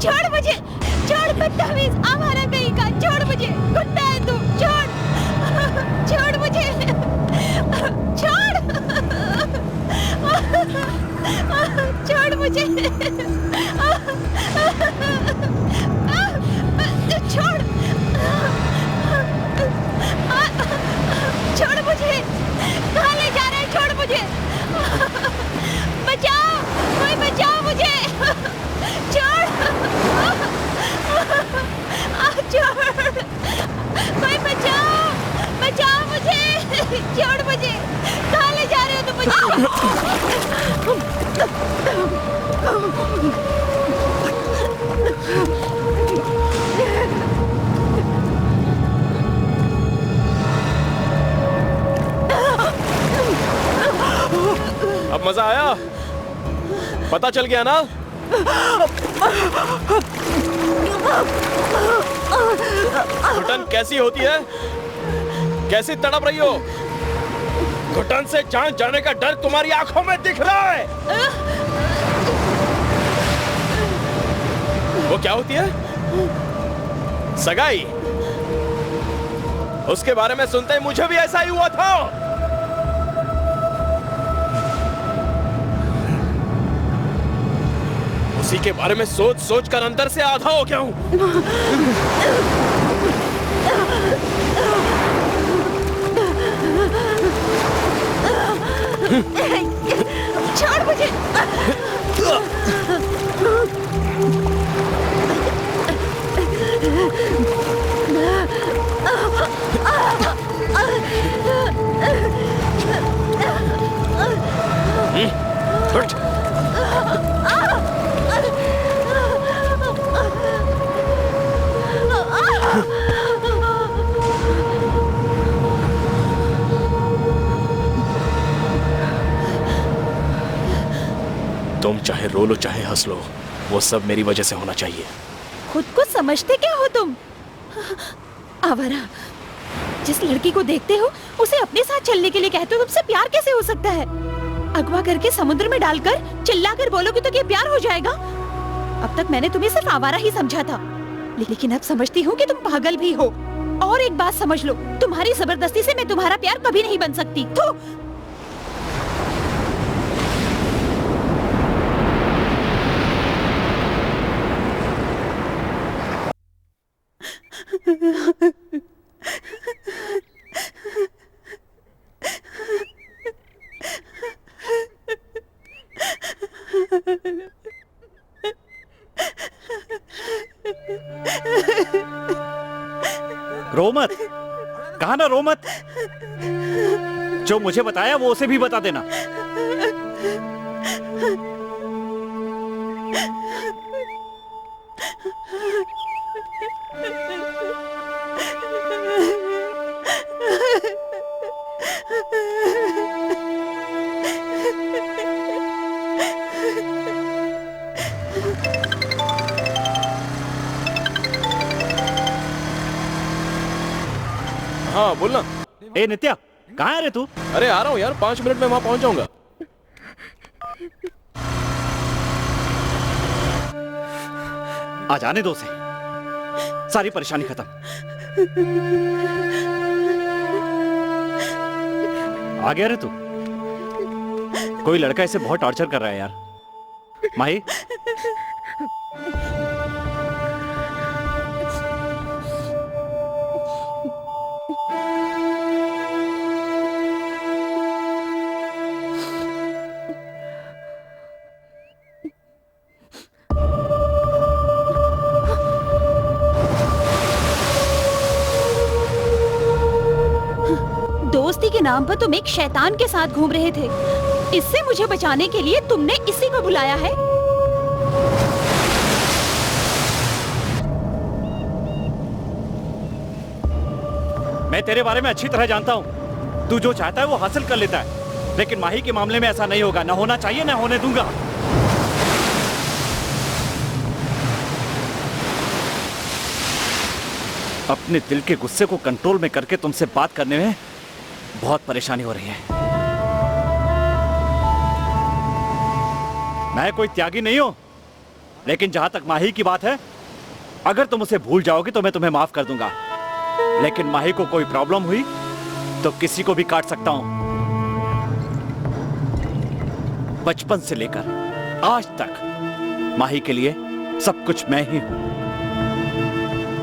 छोड़ मुझे, छोड़ बदतमीज आवारा कहीं का, छोड़ मुझे, कुत्ता है तू, छोड़, छोड़ मुझे, छोड़, छोड़ मुझे, छोड़, छोड़ मुझे, कहाँ ले जा रहा है, छोड़ मुझे, बचाओ, कोई बचाओ मुझे, छोड़, छोड़, कोई बचाओ, बचाओ मुझे, छोड़ मुझे, कहाँ ले जा रहे हो तुम मुझे? अब मजा आया? पता चल गया ना? घुटन कैसी होती है? कैसी तड़प रही हो? घुटन से जान जाने का डर तुम्हारी आंखों में दिख रहा है। वो क्या होती है? सगाई। उसके बारे में सुनते ही मुझे भी ऐसा ही हुआ था। उसी के बारे में सोच सोच कर अंदर से आधा हो गया हूं। छोड़ मुझे। हट। तुम चाहे रो लो चाहे हंस लो, वो सब मेरी वजह से होना चाहिए। खुद को समझते क्या हो तुम? आवारा, जिस लड़की को देखते हो उसे अपने साथ चलने के लिए कहते हो, तुमसे प्यार कैसे हो सकता है? अगवा करके समुद्र में डालकर चिल्लाकर बोलोगे तो क्या प्यार हो जाएगा? अब तक मैंने तुम्हें सिर्फ आवारा ही समझा था, लेकिन अब समझती हूँ कि तुम पागल भी हो। और एक बात समझ लो, तुम्हारी जबरदस्ती से मैं तुम्हारा प्यार कभी नहीं बन सकती। तो रो मत, कहा ना रो मत। जो मुझे बताया वो उसे भी बता देना। हाँ बोलना। ए नित्या, कहाँ है रे तू? अरे आ रहा हूँ यार, 5 मिनट में वहां पहुंच जाऊंगा। आ जाने दो उसे, सारी परेशानी खत्म। आ गया रे तू? कोई लड़का इसे बहुत टॉर्चर कर रहा है यार। माही, दोस्ती के नाम पर तुम एक शैतान के साथ घूम रहे थे। इससे मुझे बचाने के लिए तुमने इसी को बुलाया है? मैं तेरे बारे में अच्छी तरह जानता हूं। तू जो चाहता है वो हासिल कर लेता है, लेकिन माही के मामले में ऐसा नहीं होगा। ना होना चाहिए, ना होने दूंगा। अपने दिल के गुस्से को कंट्रोल में करके तुमसे बात करने में बहुत परेशानी हो रही है। मैं कोई त्यागी नहीं हूं। लेकिन जहां तक माही की बात है, अगर तुम उसे भूल जाओगे तो मैं तुम्हें माफ कर दूंगा, लेकिन माही को कोई प्रॉब्लम हुई तो किसी को भी काट सकता हूं। बचपन से लेकर आज तक माही के लिए सब कुछ मैं ही हूं।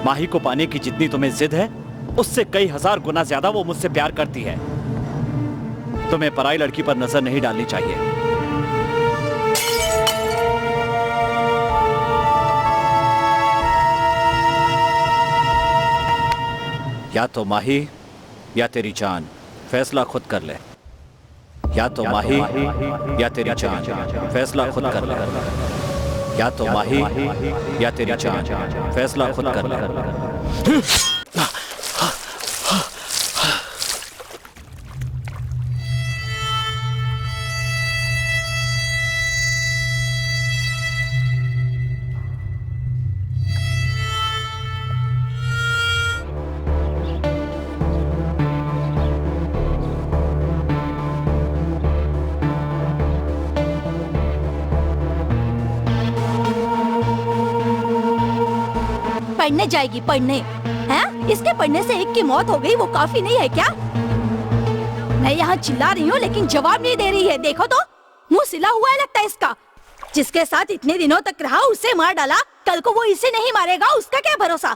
माही को पाने की जितनी तुम्हें जिद है, उससे कई हजार गुना ज्यादा वो मुझसे प्यार करती है। तुम्हें पराई लड़की पर नजर नहीं डालनी चाहिए। या तो माही या तेरी जान, फैसला खुद कर ले। या तो माही या तेरी जान, फैसला खुद कर ले। या तो माही या तेरी जान, फैसला खुद कर ले। पढ़ने जाएगी, पढ़ने हैं? इसके पढ़ने से एक की मौत हो गई, वो काफी नहीं है क्या? मैं यहाँ चिल्ला रही हूँ लेकिन जवाब नहीं दे रही है। देखो तो मुंह सिला हुआ है लगता है इसका। जिसके साथ इतने दिनों तक रहा उसे मार डाला, कल को वो इसे नहीं मारेगा, उसका क्या भरोसा?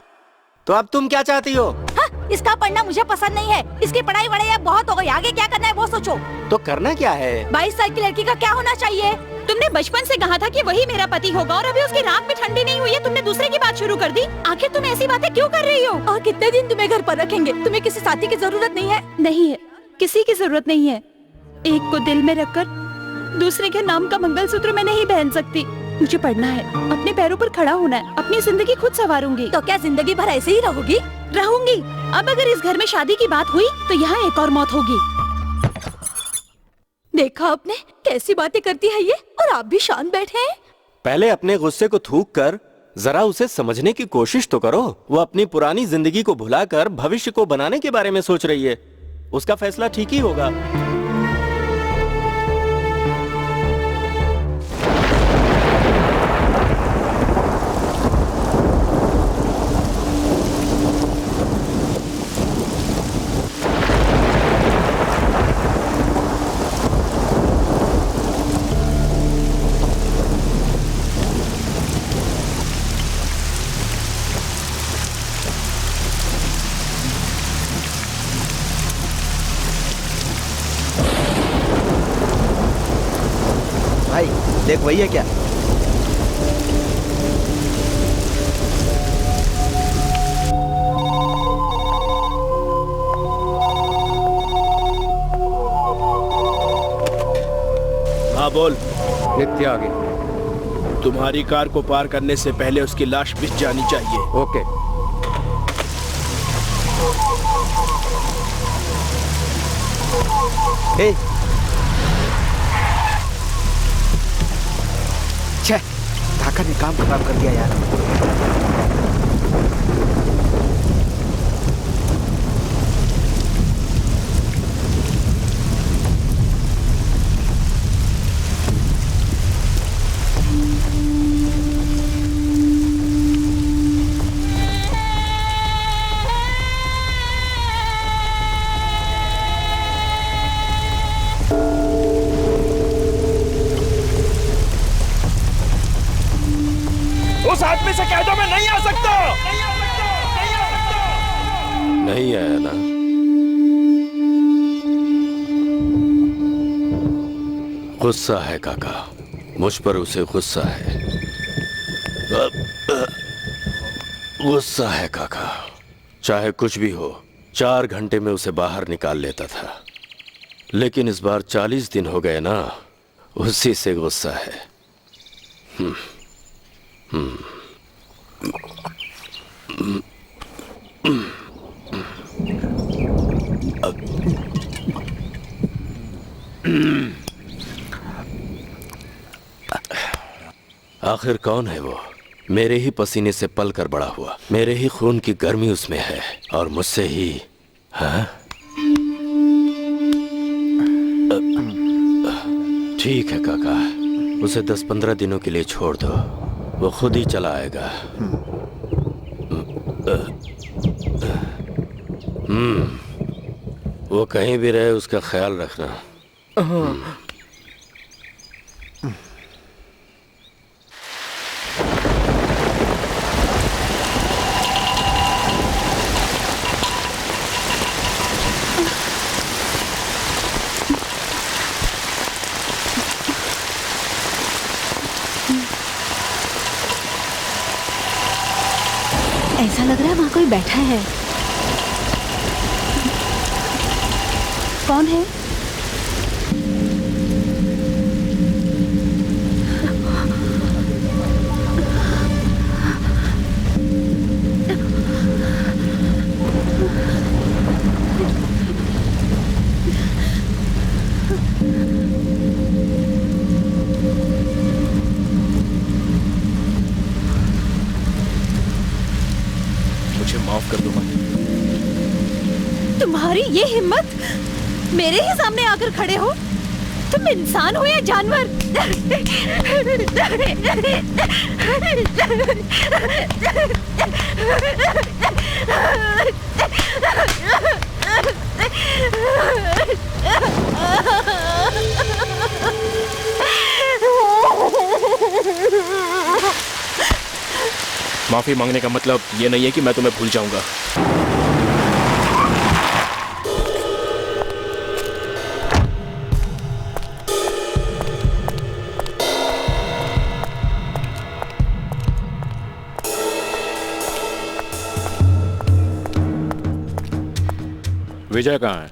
तो अब तुम क्या चाहती हो? हाँ, इसका पढ़ना मुझे पसंद नहीं है। इसकी पढ़ाई वढ़ाई अब बहुत हो गई, आगे क्या करना है वो सोचो। तो करना क्या है? 22 साल की लड़की का क्या होना चाहिए? तुमने बचपन से कहा था कि वही मेरा पति होगा और अभी उसकी रात में ठंडी नहीं हुई है, तुमने दूसरे की बात शुरू कर दी। आखिर तुम ऐसी बातें क्यों कर रही हो? और कितने दिन तुम्हें घर पर रखेंगे? तुम्हें किसी साथी की जरूरत नहीं है? नहीं है, किसी की जरूरत नहीं है। एक को दिल में रखकर दूसरे के नाम का मंगलसूत्र मैं नहीं पहन सकती। मुझे पढ़ना है, अपने पैरों पर खड़ा होना है, अपनी जिंदगी खुद संवारूंगी। तो क्या जिंदगी भर ऐसे ही रहोगी? रहूंगी। अब अगर इस घर में शादी की बात हुई तो यहाँ एक और मौत होगी। देखा आपने कैसी बातें करती है ये, और आप भी शांत बैठे हैं। पहले अपने गुस्से को थूक कर जरा उसे समझने की कोशिश तो करो। वो अपनी पुरानी जिंदगी को भुलाकर भविष्य को बनाने के बारे में सोच रही है। उसका फैसला ठीक ही होगा। भाई देख, वही है क्या? हाँ बोल। नित्य आ गई। तुम्हारी कार को पार करने से पहले उसकी लाश पिस जानी चाहिए। ओके। ए, छे, काका ने काम खराब कर दिया यार। उस आदमी से कह दो मैं नहीं आ सकता। नहीं आया ना? गुस्सा है काका, मुझ पर उसे गुस्सा है। गुस्सा है काका। चाहे कुछ भी हो, 4 घंटे में उसे बाहर निकाल लेता था, लेकिन इस बार 40 दिन हो गए ना, उसी से गुस्सा है। आखिर कौन है वो? मेरे ही पसीने से पल कर बड़ा हुआ, मेरे ही खून की गर्मी उसमें है, और मुझसे ही। हाँ, ठीक है काका, उसे 10-15 दिनों के लिए छोड़ दो। वो खुद ही चला आएगा। वो कहीं भी रहे उसका ख्याल रखना। ऐसा लग रहा है वहाँ कोई बैठा है। कौन है? मुझे माफ कर दो माँ। तुम्हारी ये हिम्मत, मेरे ही सामने आकर खड़े हो? तुम इंसान हो या जानवर? माफी मांगने का मतलब ये नहीं है कि मैं तुम्हें भूल जाऊंगा। विजय कहाँ है?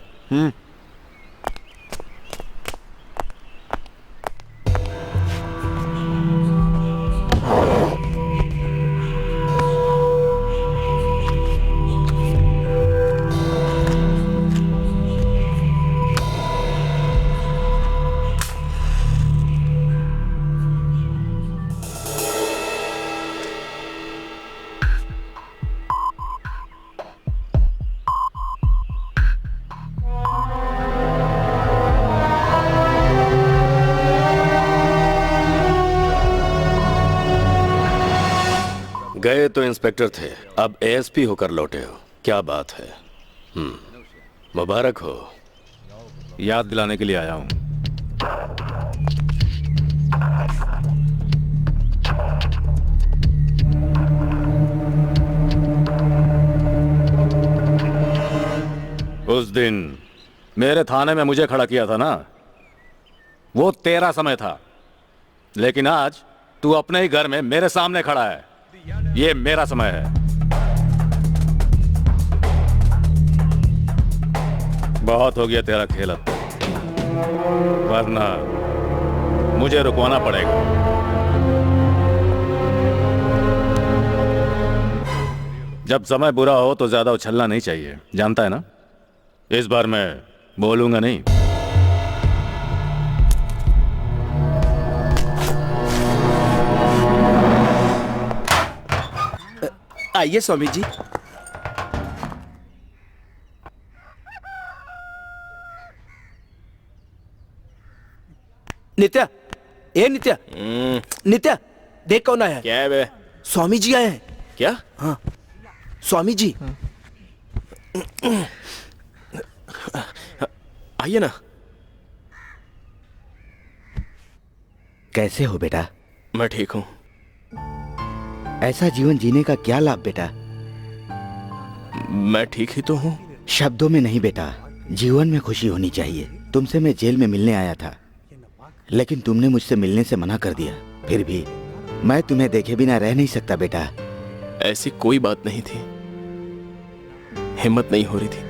गए तो इंस्पेक्टर थे, अब एएसपी होकर लौटे हो, क्या बात है? मुबारक हो। याद दिलाने के लिए आया हूं। उस दिन मेरे थाने में मुझे खड़ा किया था ना, वो तेरा समय था। लेकिन आज तू अपने ही घर में मेरे सामने खड़ा है। ये मेरा समय है। बहुत हो गया तेरा खेल अब, वरना मुझे रुकवाना पड़ेगा। जब समय बुरा हो तो ज्यादा उछलना नहीं चाहिए, जानता है ना? इस बार मैं बोलूंगा नहीं। आइए स्वामी जी। नित्या, ए नित्या, नित्या, देख कौन आया है। क्या है बे? स्वामी जी आए हैं। क्या? हाँ, स्वामी जी। आइए ना। कैसे हो बेटा? मैं ठीक हूँ। ऐसा जीवन जीने का क्या लाभ बेटा? मैं ठीक ही तो हूँ। शब्दों में नहीं बेटा, जीवन में खुशी होनी चाहिए। तुमसे मैं जेल में मिलने आया था, लेकिन तुमने मुझसे मिलने से मना कर दिया। फिर भी मैं तुम्हें देखे बिना रह नहीं सकता बेटा। ऐसी कोई बात नहीं थी, हिम्मत नहीं हो रही थी।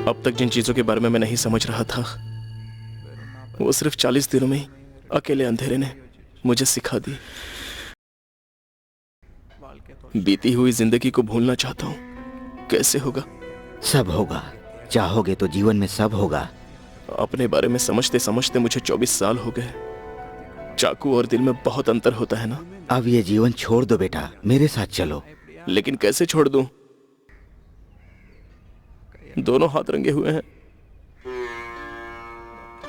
अब तक जिन चीजों के बारे में मैं नहीं समझ रहा था, वो सिर्फ 40 दिनों में ही अकेले अंधेरे ने मुझे सिखा दी। बीती हुई जिंदगी को भूलना चाहता हूँ। कैसे होगा? सब होगा, चाहोगे तो जीवन में सब होगा। अपने बारे में समझते समझते मुझे 24 साल हो गए। चाकू और दिल में बहुत अंतर होता है ना। अब ये जीवन छोड़ दो बेटा, मेरे साथ चलो। लेकिन कैसे छोड़ दूं? दोनों हाथ रंगे हुए हैं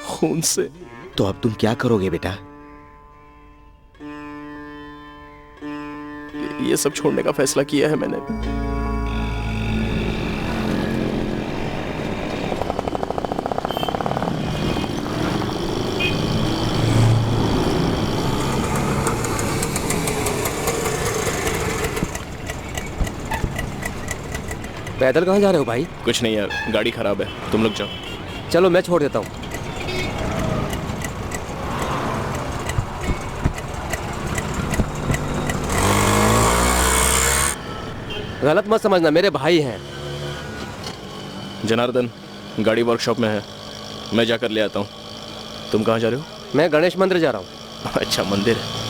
खून से। तो अब तुम क्या करोगे बेटा? ये सब छोड़ने का फैसला किया है मैंने। पैदल कहाँ जा रहे हो भाई? कुछ नहीं यार, गाड़ी खराब है, तुम लोग जाओ। चलो मैं छोड़ देता हूँ। गलत मत समझना, मेरे भाई हैं। जनार्दन, गाड़ी वर्कशॉप में है, मैं जाकर ले आता हूँ। तुम कहाँ जा रहे हो? मैं गणेश मंदिर जा रहा हूँ। अच्छा, मंदिर है।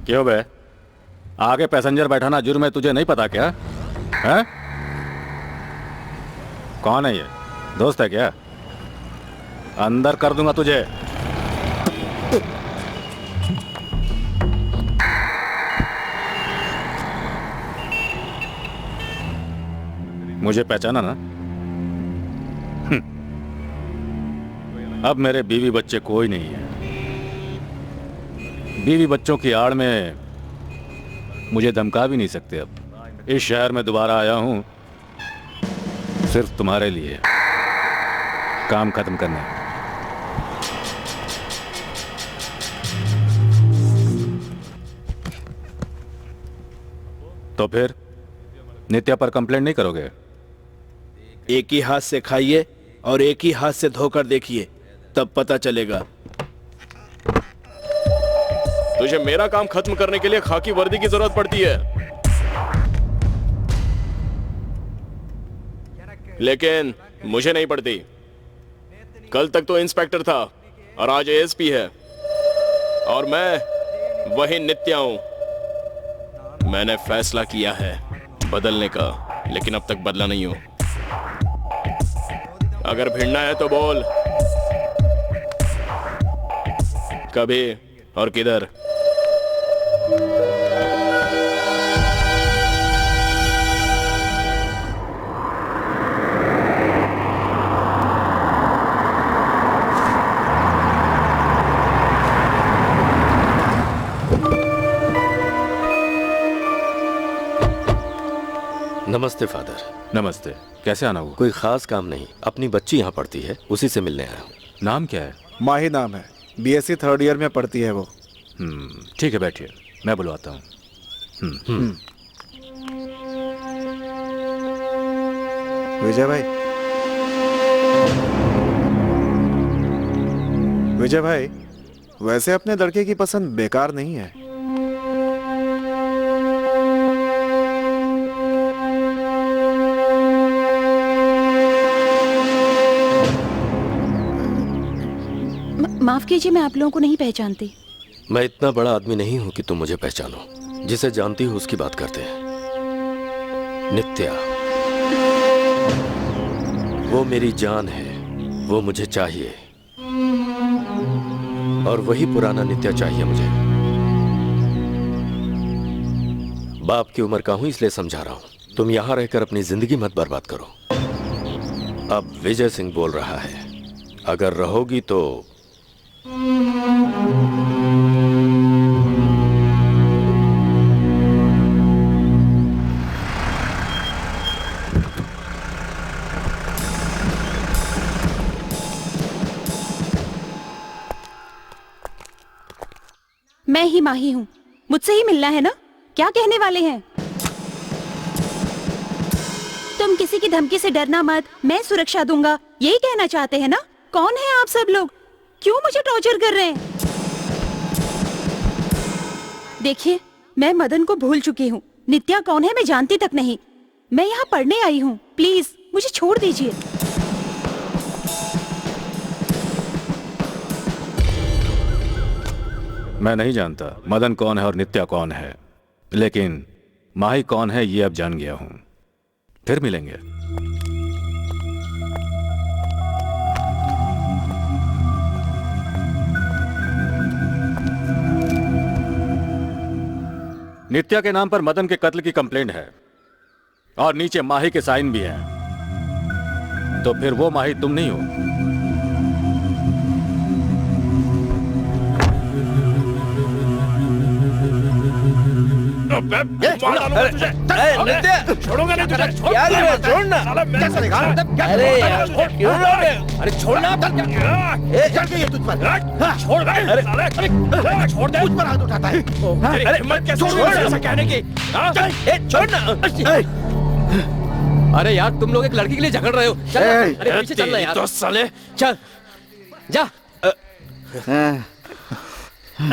क्यों बे, आगे पैसेंजर बैठाना जुर्म है, तुझे नहीं पता क्या? है? कौन है ये? दोस्त है क्या? अंदर कर दूंगा तुझे। मुझे पहचाना ना? अब मेरे बीवी बच्चे कोई नहीं है। बीवी बच्चों की आड़ में मुझे धमका भी नहीं सकते। अब इस शहर में दोबारा आया हूं सिर्फ तुम्हारे लिए, काम खत्म करने। तो फिर नित्या पर कंप्लेंट नहीं करोगे? एक ही हाथ से खाइए और एक ही हाथ से धोकर देखिए, तब पता चलेगा। तुझे मेरा काम खत्म करने के लिए खाकी वर्दी की जरूरत पड़ती है, लेकिन मुझे नहीं पड़ती। कल तक तो इंस्पेक्टर था और आज एएसपी है, और मैं वही नित्या हूं। मैंने फैसला किया है बदलने का, लेकिन अब तक बदला नहीं हूं। अगर भिड़ना है तो बोल, कभी और किधर। नमस्ते फादर। नमस्ते। कैसे आना हुआ? कोई खास काम नहीं, अपनी बच्ची यहाँ पढ़ती है, उसी से मिलने आया हूँ। नाम क्या है? माही नाम है, बीएससी 3rd ईयर में पढ़ती है वो। ठीक है, बैठिए, मैं बुलवाता हूँ। विजय भाई, विजय भाई, वैसे अपने लड़के की पसंद बेकार नहीं है। माफ कीजिए, मैं आप लोगों को नहीं पहचानती। मैं इतना बड़ा आदमी नहीं हूं कि तुम मुझे पहचानो। जिसे जानती हो उसकी बात करते हैं। नित्या, वो मेरी जान है, वो मुझे चाहिए, और वही पुराना नित्या चाहिए मुझे। बाप की उम्र का हूं, इसलिए समझा रहा हूं। तुम यहां रहकर अपनी जिंदगी मत बर्बाद करो। अब विजय सिंह बोल रहा है, अगर रहोगी तो मैं ही माही हूँ, मुझसे ही मिलना है ना? क्या कहने वाले हैं? तुम किसी की धमकी से डरना मत, मैं सुरक्षा दूंगा, यही कहना चाहते हैं ना? कौन है आप सब लोग? क्यों मुझे टॉर्चर कर रहे हैं? देखिए, मैं मदन को भूल चुकी हूँ। नित्या कौन है मैं जानती तक नहीं। मैं यहाँ पढ़ने आई हूँ, प्लीज मुझे छोड़ दीजिए। मैं नहीं जानता मदन कौन है और नित्या कौन है, लेकिन माही कौन है ये अब जान गया हूं। फिर मिलेंगे। नित्या के नाम पर मदन के कत्ल की कंप्लेंट है और नीचे माही के साइन भी हैं। तो फिर वो माही तुम नहीं हो। छोड़ूंगा नहीं तुझे। क्या कर रहा है? छोड़ना। अरे यार क्यों लोगे? अरे छोड़ना। चल गई तुझ पर। छोड़ दे। अरे छोड़ दे। मुझ पर हाथ उठाता है। अरे मत कैसे छोड़ ऐसा कहने की? छोड़ना। अरे यार तुम लोग एक लड़की के लिए झगड़ रहे हो। चल अरे पीछे चल यार। तो साले चल जा।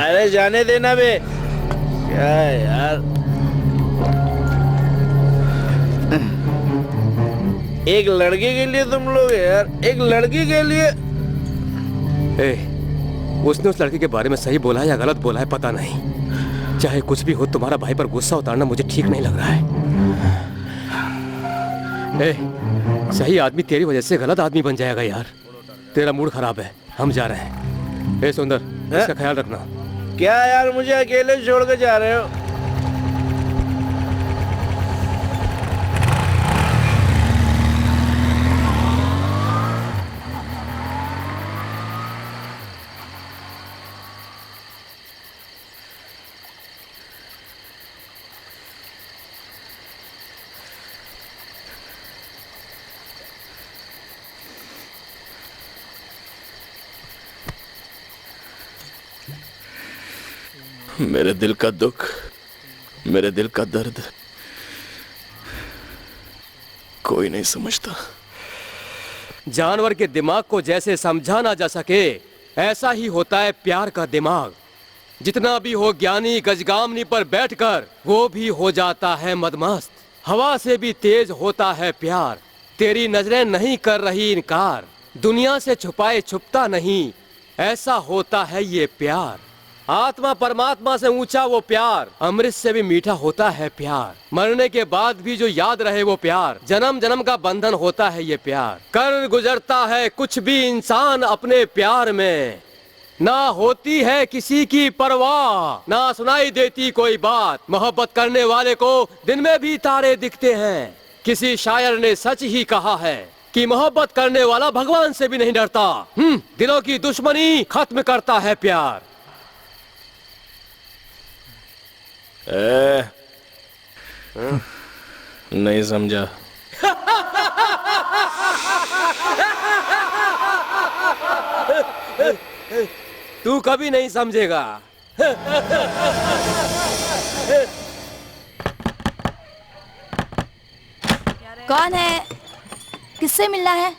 अरे जाने देना बे। क्या यार एक लड़के के लिए तुम लोग यार, एक लड़की के लिए। उसने उस लड़की के बारे में सही बोला है या गलत बोला है पता नहीं। चाहे कुछ भी हो, तुम्हारा भाई पर गुस्सा उतारना मुझे ठीक नहीं लग रहा है। सही आदमी तेरी वजह से गलत आदमी बन जाएगा यार। तेरा मूड खराब है, हम जा रहे हैं। सुंदर इसका ख्याल रखना। क्या यार मुझे अकेले छोड़ के जा रहे हो? मेरे दिल का दुख, मेरे दिल का दर्द कोई नहीं समझता। जानवर के दिमाग को जैसे समझा ना जा सके, ऐसा ही होता है प्यार का दिमाग। जितना भी हो ज्ञानी गजगामनी पर बैठकर, वो भी हो जाता है मदमस्त। हवा से भी तेज होता है प्यार। तेरी नजरें नहीं कर रही इनकार, दुनिया से छुपाए छुपता नहीं, ऐसा होता है ये प्यार। आत्मा परमात्मा से ऊंचा वो प्यार, अमृत से भी मीठा होता है प्यार। मरने के बाद भी जो याद रहे वो प्यार, जन्म जन्म का बंधन होता है ये प्यार। कर गुजरता है कुछ भी इंसान अपने प्यार में, ना होती है किसी की परवाह, ना सुनाई देती कोई बात। मोहब्बत करने वाले को दिन में भी तारे दिखते हैं। किसी शायर ने सच ही कहा है कि मोहब्बत करने वाला भगवान से भी नहीं डरता। दिलों की दुश्मनी खत्म करता है प्यार। नहीं समझा। तू कभी नहीं समझेगा। कौन है? किससे मिलना है?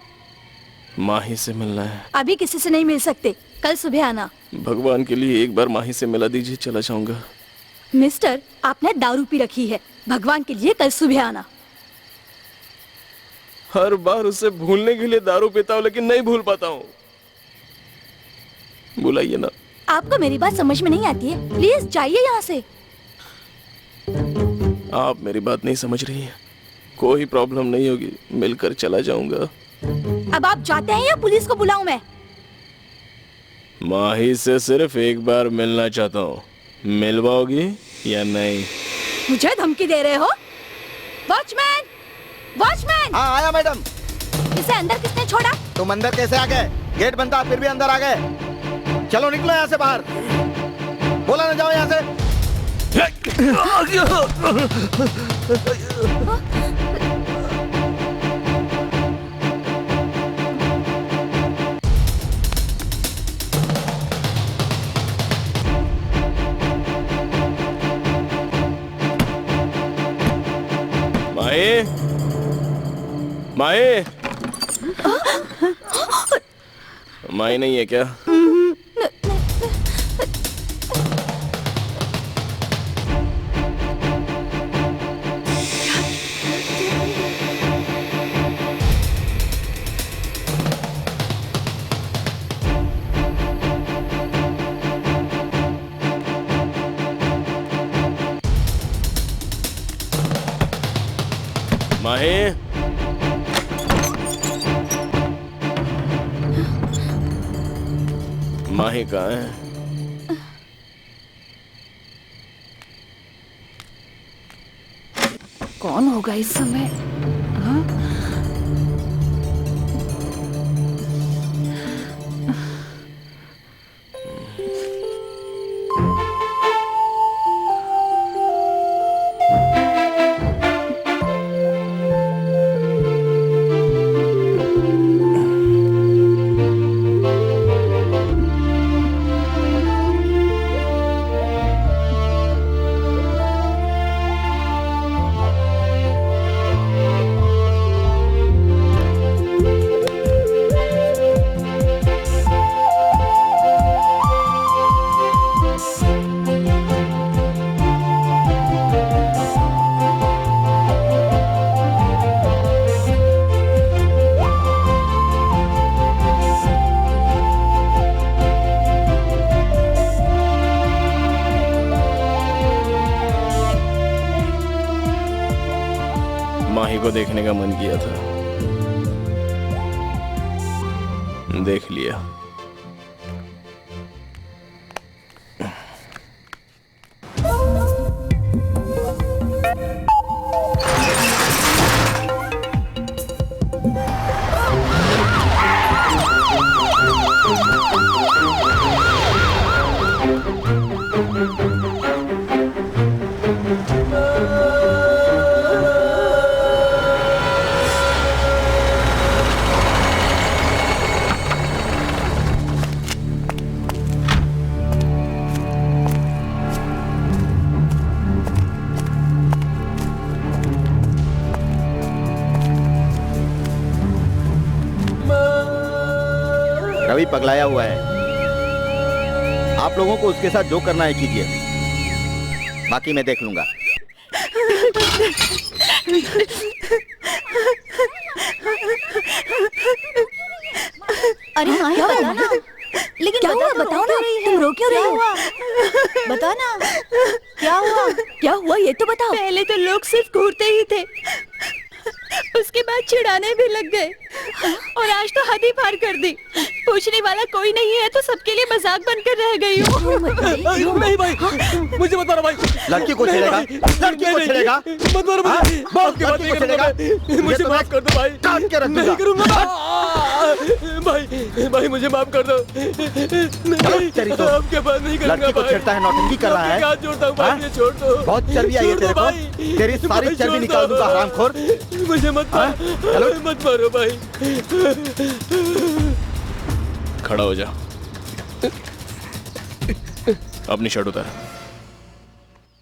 माही से मिलना है। अभी किसी से नहीं मिल सकते, कल सुबह आना। भगवान के लिए एक बार माही से मिला दीजिए, चला जाऊंगा। मिस्टर, आपने दारू पी रखी है, भगवान के लिए कल सुबह आना। हर बार उसे भूलने के लिए दारू पीता हूँ, लेकिन नहीं भूल पाता हूँ। बुलाइए ना। आपको मेरी बात समझ में नहीं आती है, प्लीज जाइए यहाँ से। आप मेरी बात नहीं समझ रही हैं। कोई प्रॉब्लम नहीं होगी, मिलकर चला जाऊंगा। अब आप जाते हैं या पुलिस को बुलाऊं मैं? माही से सिर्फ एक बार मिलना चाहता हूँ, मिलवाओगी या नहीं? मुझे धमकी दे रहे हो? वॉचमैन! वॉचमैन! हाँ आया मैडम। इसे अंदर किसने छोड़ा? तुम अंदर कैसे आ गए? गेट बंद था फिर भी अंदर आ गए। चलो निकलो यहाँ से बाहर। बोला ना जाओ यहाँ से। माही, माही, माही नहीं है क्या? माही, माही कहाँ है? कौन होगा इस समय? हाँ? माही को देखने का मन किया था, देख लिया। रवि पगलाया हुआ है। आप लोगों को उसके साथ जो करना है कीजिए, बाकी मैं देख लूंगा। अरे माही बता ना, लेकिन क्या हुआ बताओ ना, तुम रो क्यों रही हो? बता ना क्या हुआ? क्या हुआ ये तो बताओ। पहले तो लोग सिर्फ घूरते ही थे, उसके बाद चिढ़ाने भी लग गए, और आज तो हद ही पार कर दी। पूछने वाला कोई नहीं है तो सबके लिए मजाक बनकर रह गई हूँ। नहीं भाई, मुझे मत मारो भाई। लड़की को छेड़ेगा, लड़की को छेड़ेगा, मत मारो मुझे। बाप की बात नहीं करूंगा, मुझे माफ कर दो भाई। काट के रख दूंगा। नहीं करूंगा भाई, भाई मुझे माफ कर दो। नहीं, तो आपके पास नहीं करूंगा लड़की को भाई। छेड़ता है, नौटंकी कर रहा है। हाथ जोड़ता हूँ भाई, मुझे छोड़ दो। बहुत चर्बी आई है तेरे को, तेरी सारी चर्बी निकाल दूंगा हरामखोर। मुझे मत मारो, मत मारो भाई। खड़ा हो जा, अपनी शर्ट उतार,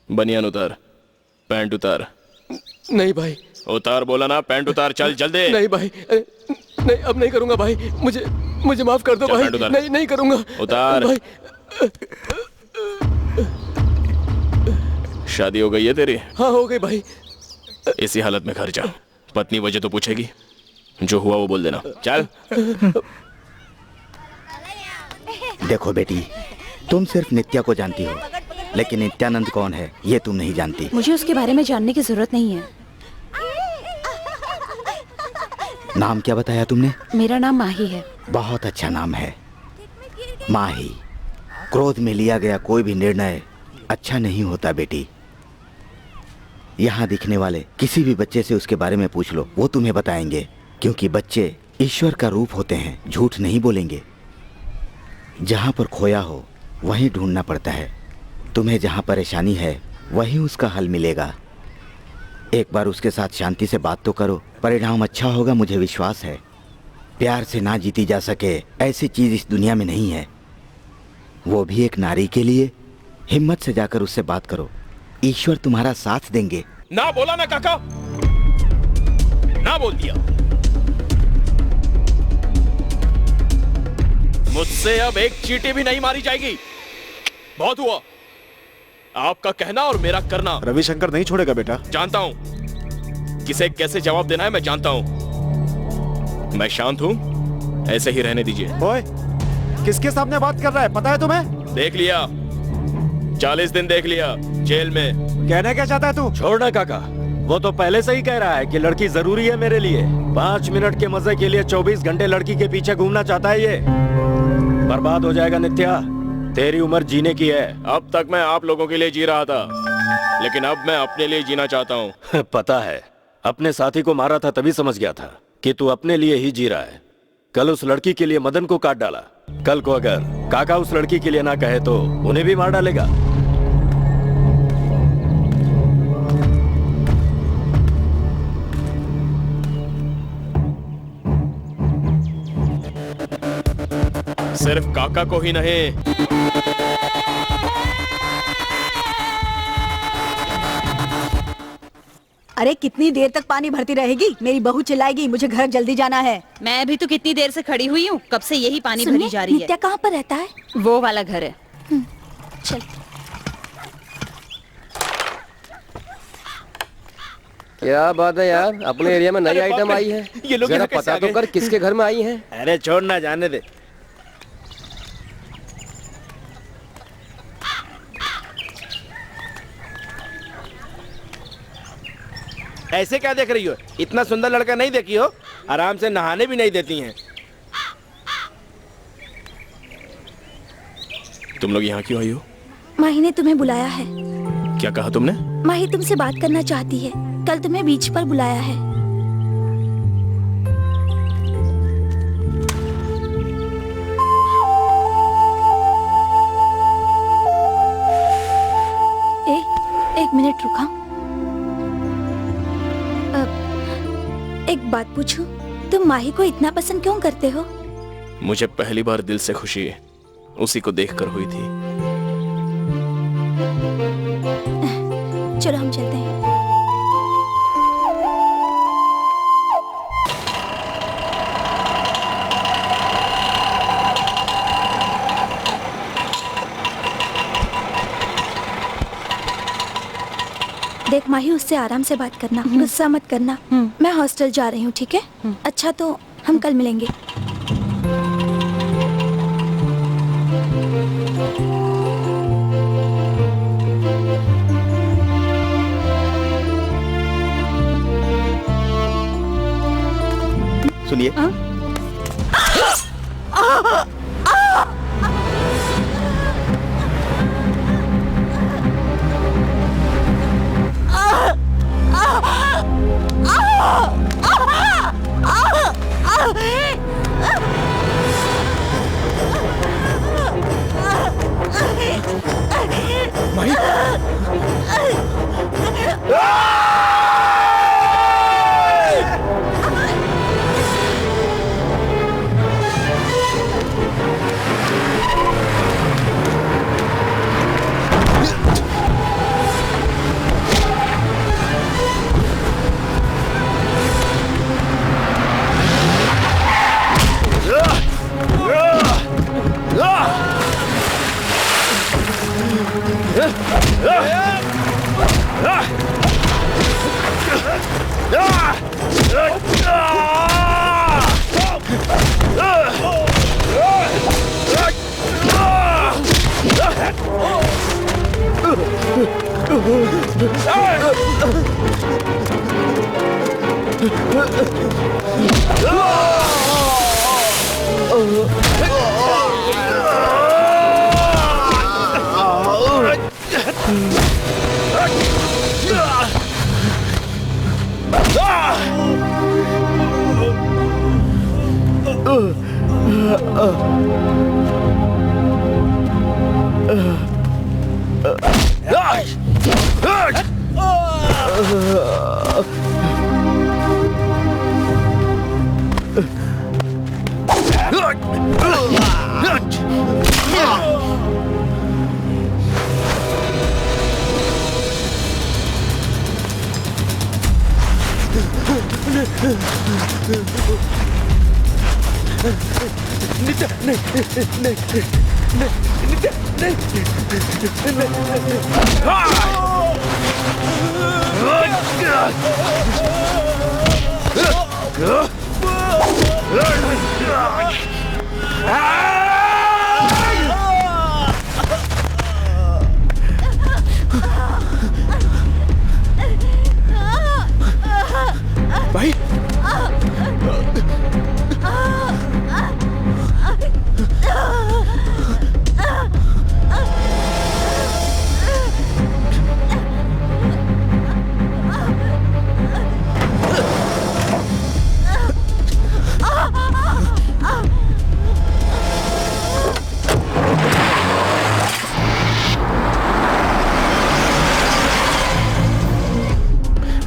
बनियान उतार, पैंट उतार। नहीं भाई, उतार बोला ना, पैंट उतार, चल जल्दी। नहीं भाई, नहीं अब नहीं करूंगा भाई, मुझे माफ कर दो चल, भाई। पैंट उतार। नहीं करूंगा। उतार भाई। शादी हो गई है तेरी? हाँ हो गई भाई। इसी हालत में घर जा, पत्नी वजह तो पूछेगी, जो हुआ वो बोल देना। चल। देखो बेटी, तुम सिर्फ नित्या को जानती हो, लेकिन नित्यानंद कौन है ये तुम नहीं जानती। मुझे उसके बारे में जानने की जरूरत नहीं है। नाम क्या बताया तुमने? मेरा नाम माही है। बहुत अच्छा नाम है, माही। क्रोध में लिया गया कोई भी निर्णय अच्छा नहीं होता बेटी। यहाँ दिखने वाले किसी भी बच्चे से उसके बारे में पूछ लो, वो तुम्हें बताएंगे, क्योंकि बच्चे ईश्वर का रूप होते हैं, झूठ नहीं बोलेंगे। जहाँ पर खोया हो वहीं ढूंढना पड़ता है। तुम्हें जहाँ परेशानी है वहीं उसका हल मिलेगा। एक बार उसके साथ शांति से बात तो करो, परिणाम अच्छा होगा, मुझे विश्वास है। प्यार से ना जीती जा सके ऐसी चीज इस दुनिया में नहीं है, वो भी एक नारी के लिए। हिम्मत से जाकर उससे बात करो, ईश्वर तुम्हारा साथ देंगे। ना बोला ना काका, ना बोल दिया। मुझसे अब एक चींटी भी नहीं मारी जाएगी। बहुत हुआ, आपका कहना और मेरा करना। रविशंकर नहीं छोड़ेगा बेटा। जानता हूं किसे कैसे जवाब देना है, मैं जानता हूं। मैं शांत हूं, ऐसे ही रहने दीजिए। ओए, किसके सामने बात कर रहा है, पता है तुम्हें? देख लिया, 40 दिन देख लिया जेल में। कहना क्या चाहता है तू? छोड़ना काका, वो तो पहले से ही कह रहा है कि लड़की जरूरी है मेरे लिए। 5 मिनट के मजे के लिए 24 घंटे लड़की के पीछे घूमना चाहता है ये। बर्बाद हो जाएगा नित्या, तेरी उम्र जीने की है। अब तक मैं आप लोगों के लिए जी रहा था, लेकिन अब मैं अपने लिए जीना चाहता हूँ। पता है, अपने साथी को मारा था तभी समझ गया था कि तू अपने लिए ही जी रहा है। कल उस लड़की के लिए मदन को काट डाला, कल को अगर काका उस लड़की के लिए ना कहे तो उन्हें भी मार डालेगा। सिर्फ काका को ही नहीं, अरे कितनी देर तक पानी भरती रहेगी? मेरी बहू चिल्लाएगी, मुझे घर जल्दी जाना है। मैं भी तो कितनी देर से खड़ी हुई हूँ, कब से यही पानी भरी जा रही है। नित्या कहाँ पर रहता है? वो वाला घर है। चल। क्या बात है यार, अपने एरिया में नई आइटम आई है। ये लोग जरा यहाँ कैसे पता आ तो गए? कर किसके घर में आई है। अरे छोड़ ना, जाने दे। ऐसे क्या देख रही हो? इतना सुंदर लड़का नहीं देखी हो? आराम से नहाने भी नहीं देती हैं। तुम लोग यहाँ क्यों आई हो? माही ने तुम्हें बुलाया है। क्या कहा तुमने? माही तुमसे बात करना चाहती है, कल तुम्हें बीच पर बुलाया है। एक मिनट रुका। एक बात पूछूं, तुम माही को इतना पसंद क्यों करते हो? मुझे पहली बार दिल से खुशी उसी को देखकर हुई थी। चलो हम चलते हैं। देख माही, उससे आराम से बात करना, गुस्सा मत करना। मैं हॉस्टल जा रही हूँ, ठीक है? अच्छा तो हम कल मिलेंगे। सुनिए, भाई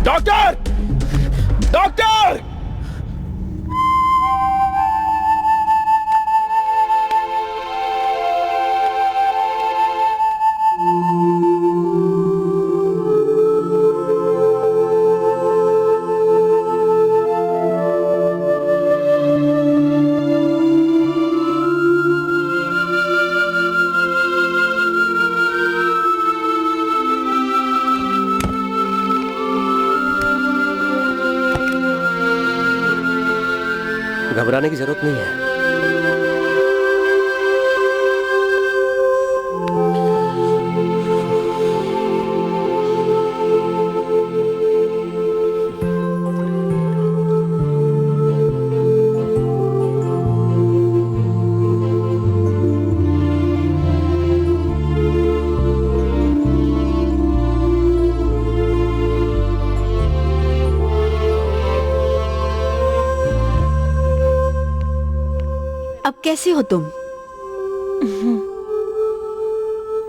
डॉक्टर डॉक्टर घबराने की जरूरत नहीं है। अब कैसे हो तुम?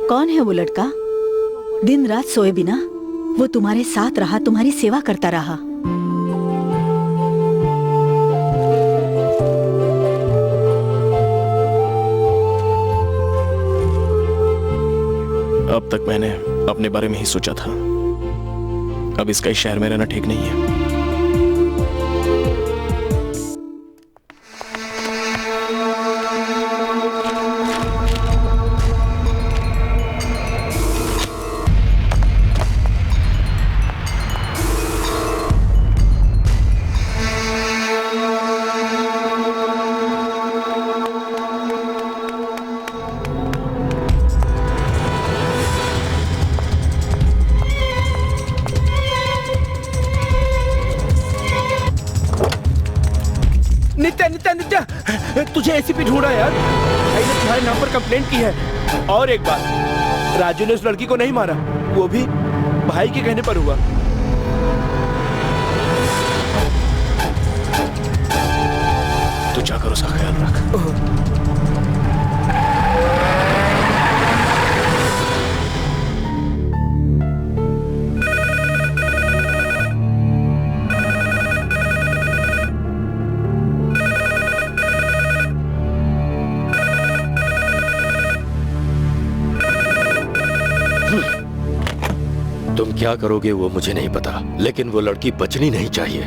कौन है वो लड़का? दिन रात सोए बिना वो तुम्हारे साथ रहा, तुम्हारी सेवा करता रहा। अब तक मैंने अपने बारे में ही सोचा था। अब इसका इस शहर में रहना ठीक नहीं है। नित्या नित्या नित्या, तुझे एसीपी ढूंढा यार। भाई ने तुम्हारे नाम पर कंप्लेंट की है। और एक बात, राजू ने उस लड़की को नहीं मारा, वो भी भाई के कहने पर हुआ। तू जाकर उसका ख्याल रख। तुम क्या करोगे वो मुझे नहीं पता, लेकिन वो लड़की बचनी नहीं चाहिए।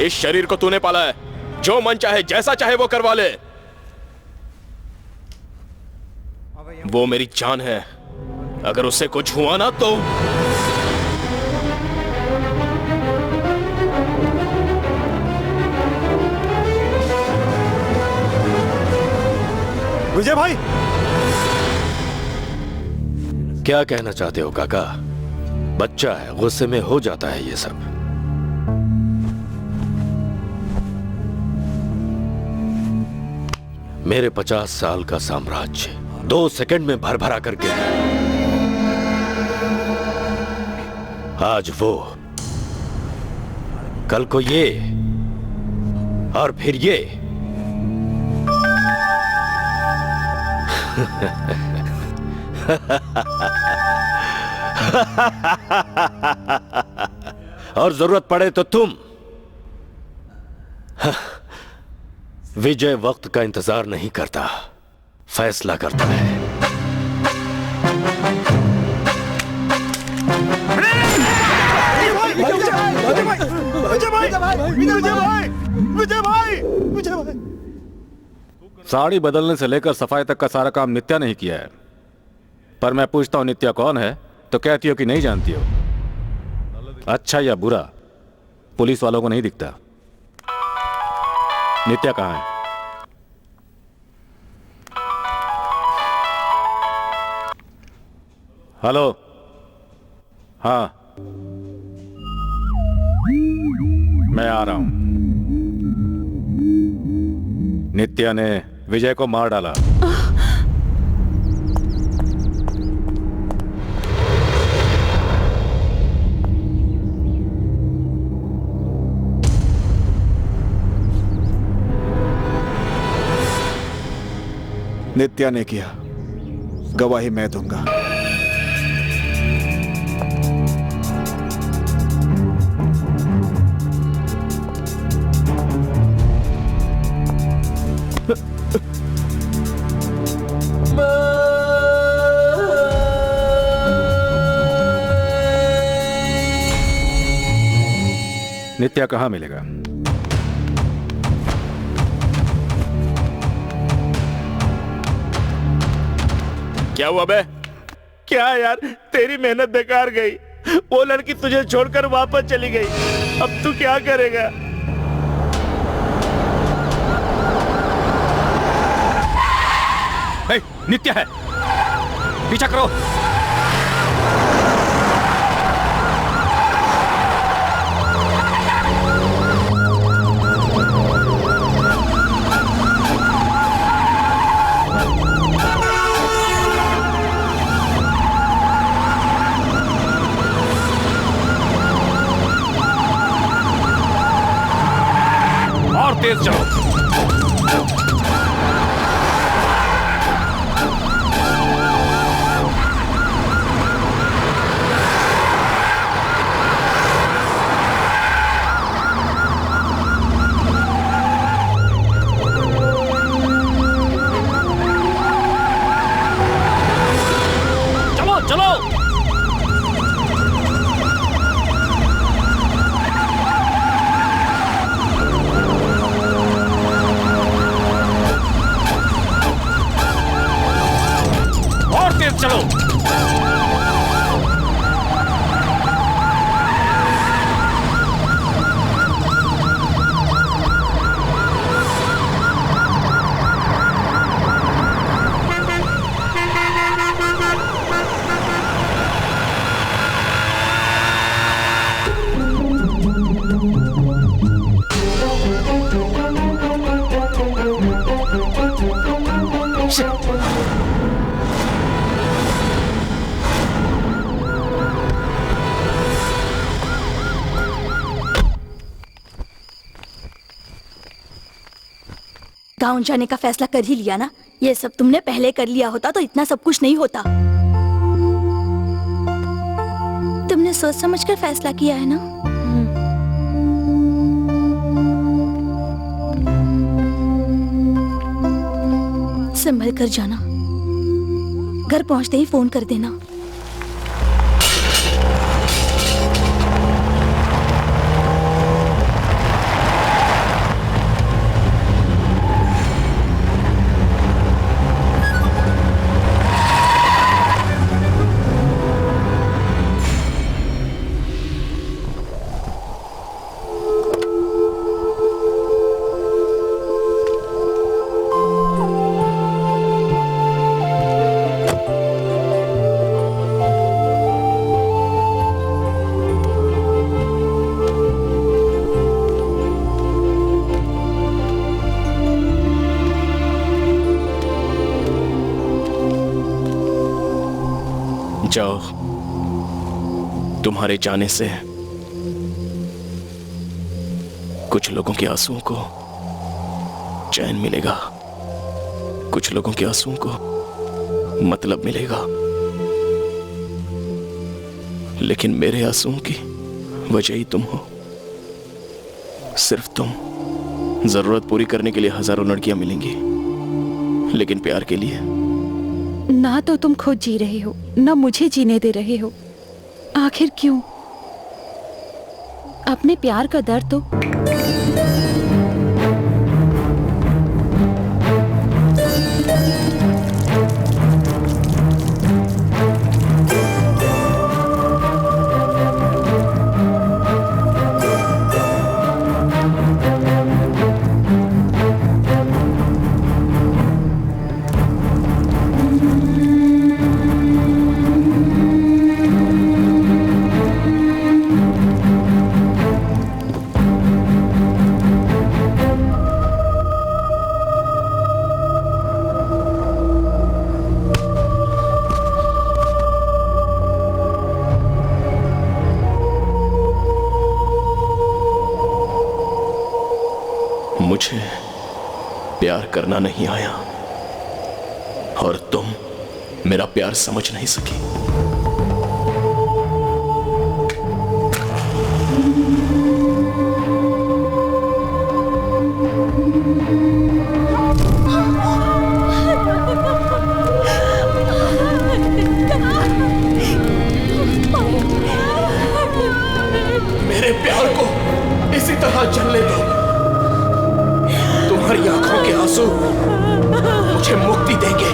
इस शरीर को तूने पाला है, जो मन चाहे जैसा चाहे वो करवा ले। वो मेरी जान है, अगर उससे कुछ हुआ ना तो विजय भाई, क्या कहना चाहते हो काका? बच्चा है, गुस्से में हो जाता है ये सब। मेरे 50 साल का साम्राज्य 2 सेकंड में भर भरा करके आज वो, कल को ये, और फिर ये। और जरूरत पड़े तो तुम। विजय वक्त का इंतजार नहीं करता, फैसला करता है। साड़ी बदलने से लेकर सफाई तक का सारा काम नित्या नहीं किया है। पर मैं पूछता हूं नित्या कौन है, तो कहती हो कि नहीं जानती हो। अच्छा या बुरा पुलिस वालों को नहीं दिखता। नित्या कहाँ है? हेलो। हाँ, मैं आ रहा हूं। नित्या ने विजय को मार डाला। नित्या ने किया, गवाही मैं दूंगा। नित्या कहाँ मिलेगा? क्या हुआ बे? क्या यार, तेरी मेहनत बेकार गई। वो लड़की तुझे छोड़कर वापस चली गई। अब तू क्या करेगा? नित्या है, पीछा करो। और तेज जाओ। गाँव जाने का फैसला कर ही लिया ना। ये सब तुमने पहले कर लिया होता तो इतना सब कुछ नहीं होता। तुमने सोच समझकर फैसला किया है ना। संभल कर जाना। घर पहुंचते ही फोन कर देना। जाओ, तुम्हारे जाने से कुछ लोगों के आंसुओं को चैन मिलेगा, कुछ लोगों के आंसुओं को मतलब मिलेगा, लेकिन मेरे आंसुओं की वजह ही तुम हो। सिर्फ तुम। जरूरत पूरी करने के लिए हजारों लड़कियां मिलेंगी, लेकिन प्यार के लिए ना तो तुम खुद जी रहे हो, ना मुझे जीने दे रहे हो। आखिर क्यों? अपने प्यार का दर्द तो करना नहीं आया और तुम मेरा प्यार समझ नहीं सकी। मेरे प्यार को इसी तरह जलने दो। तुम्हारी आंखों के आंसू मुझे मुक्ति देंगे।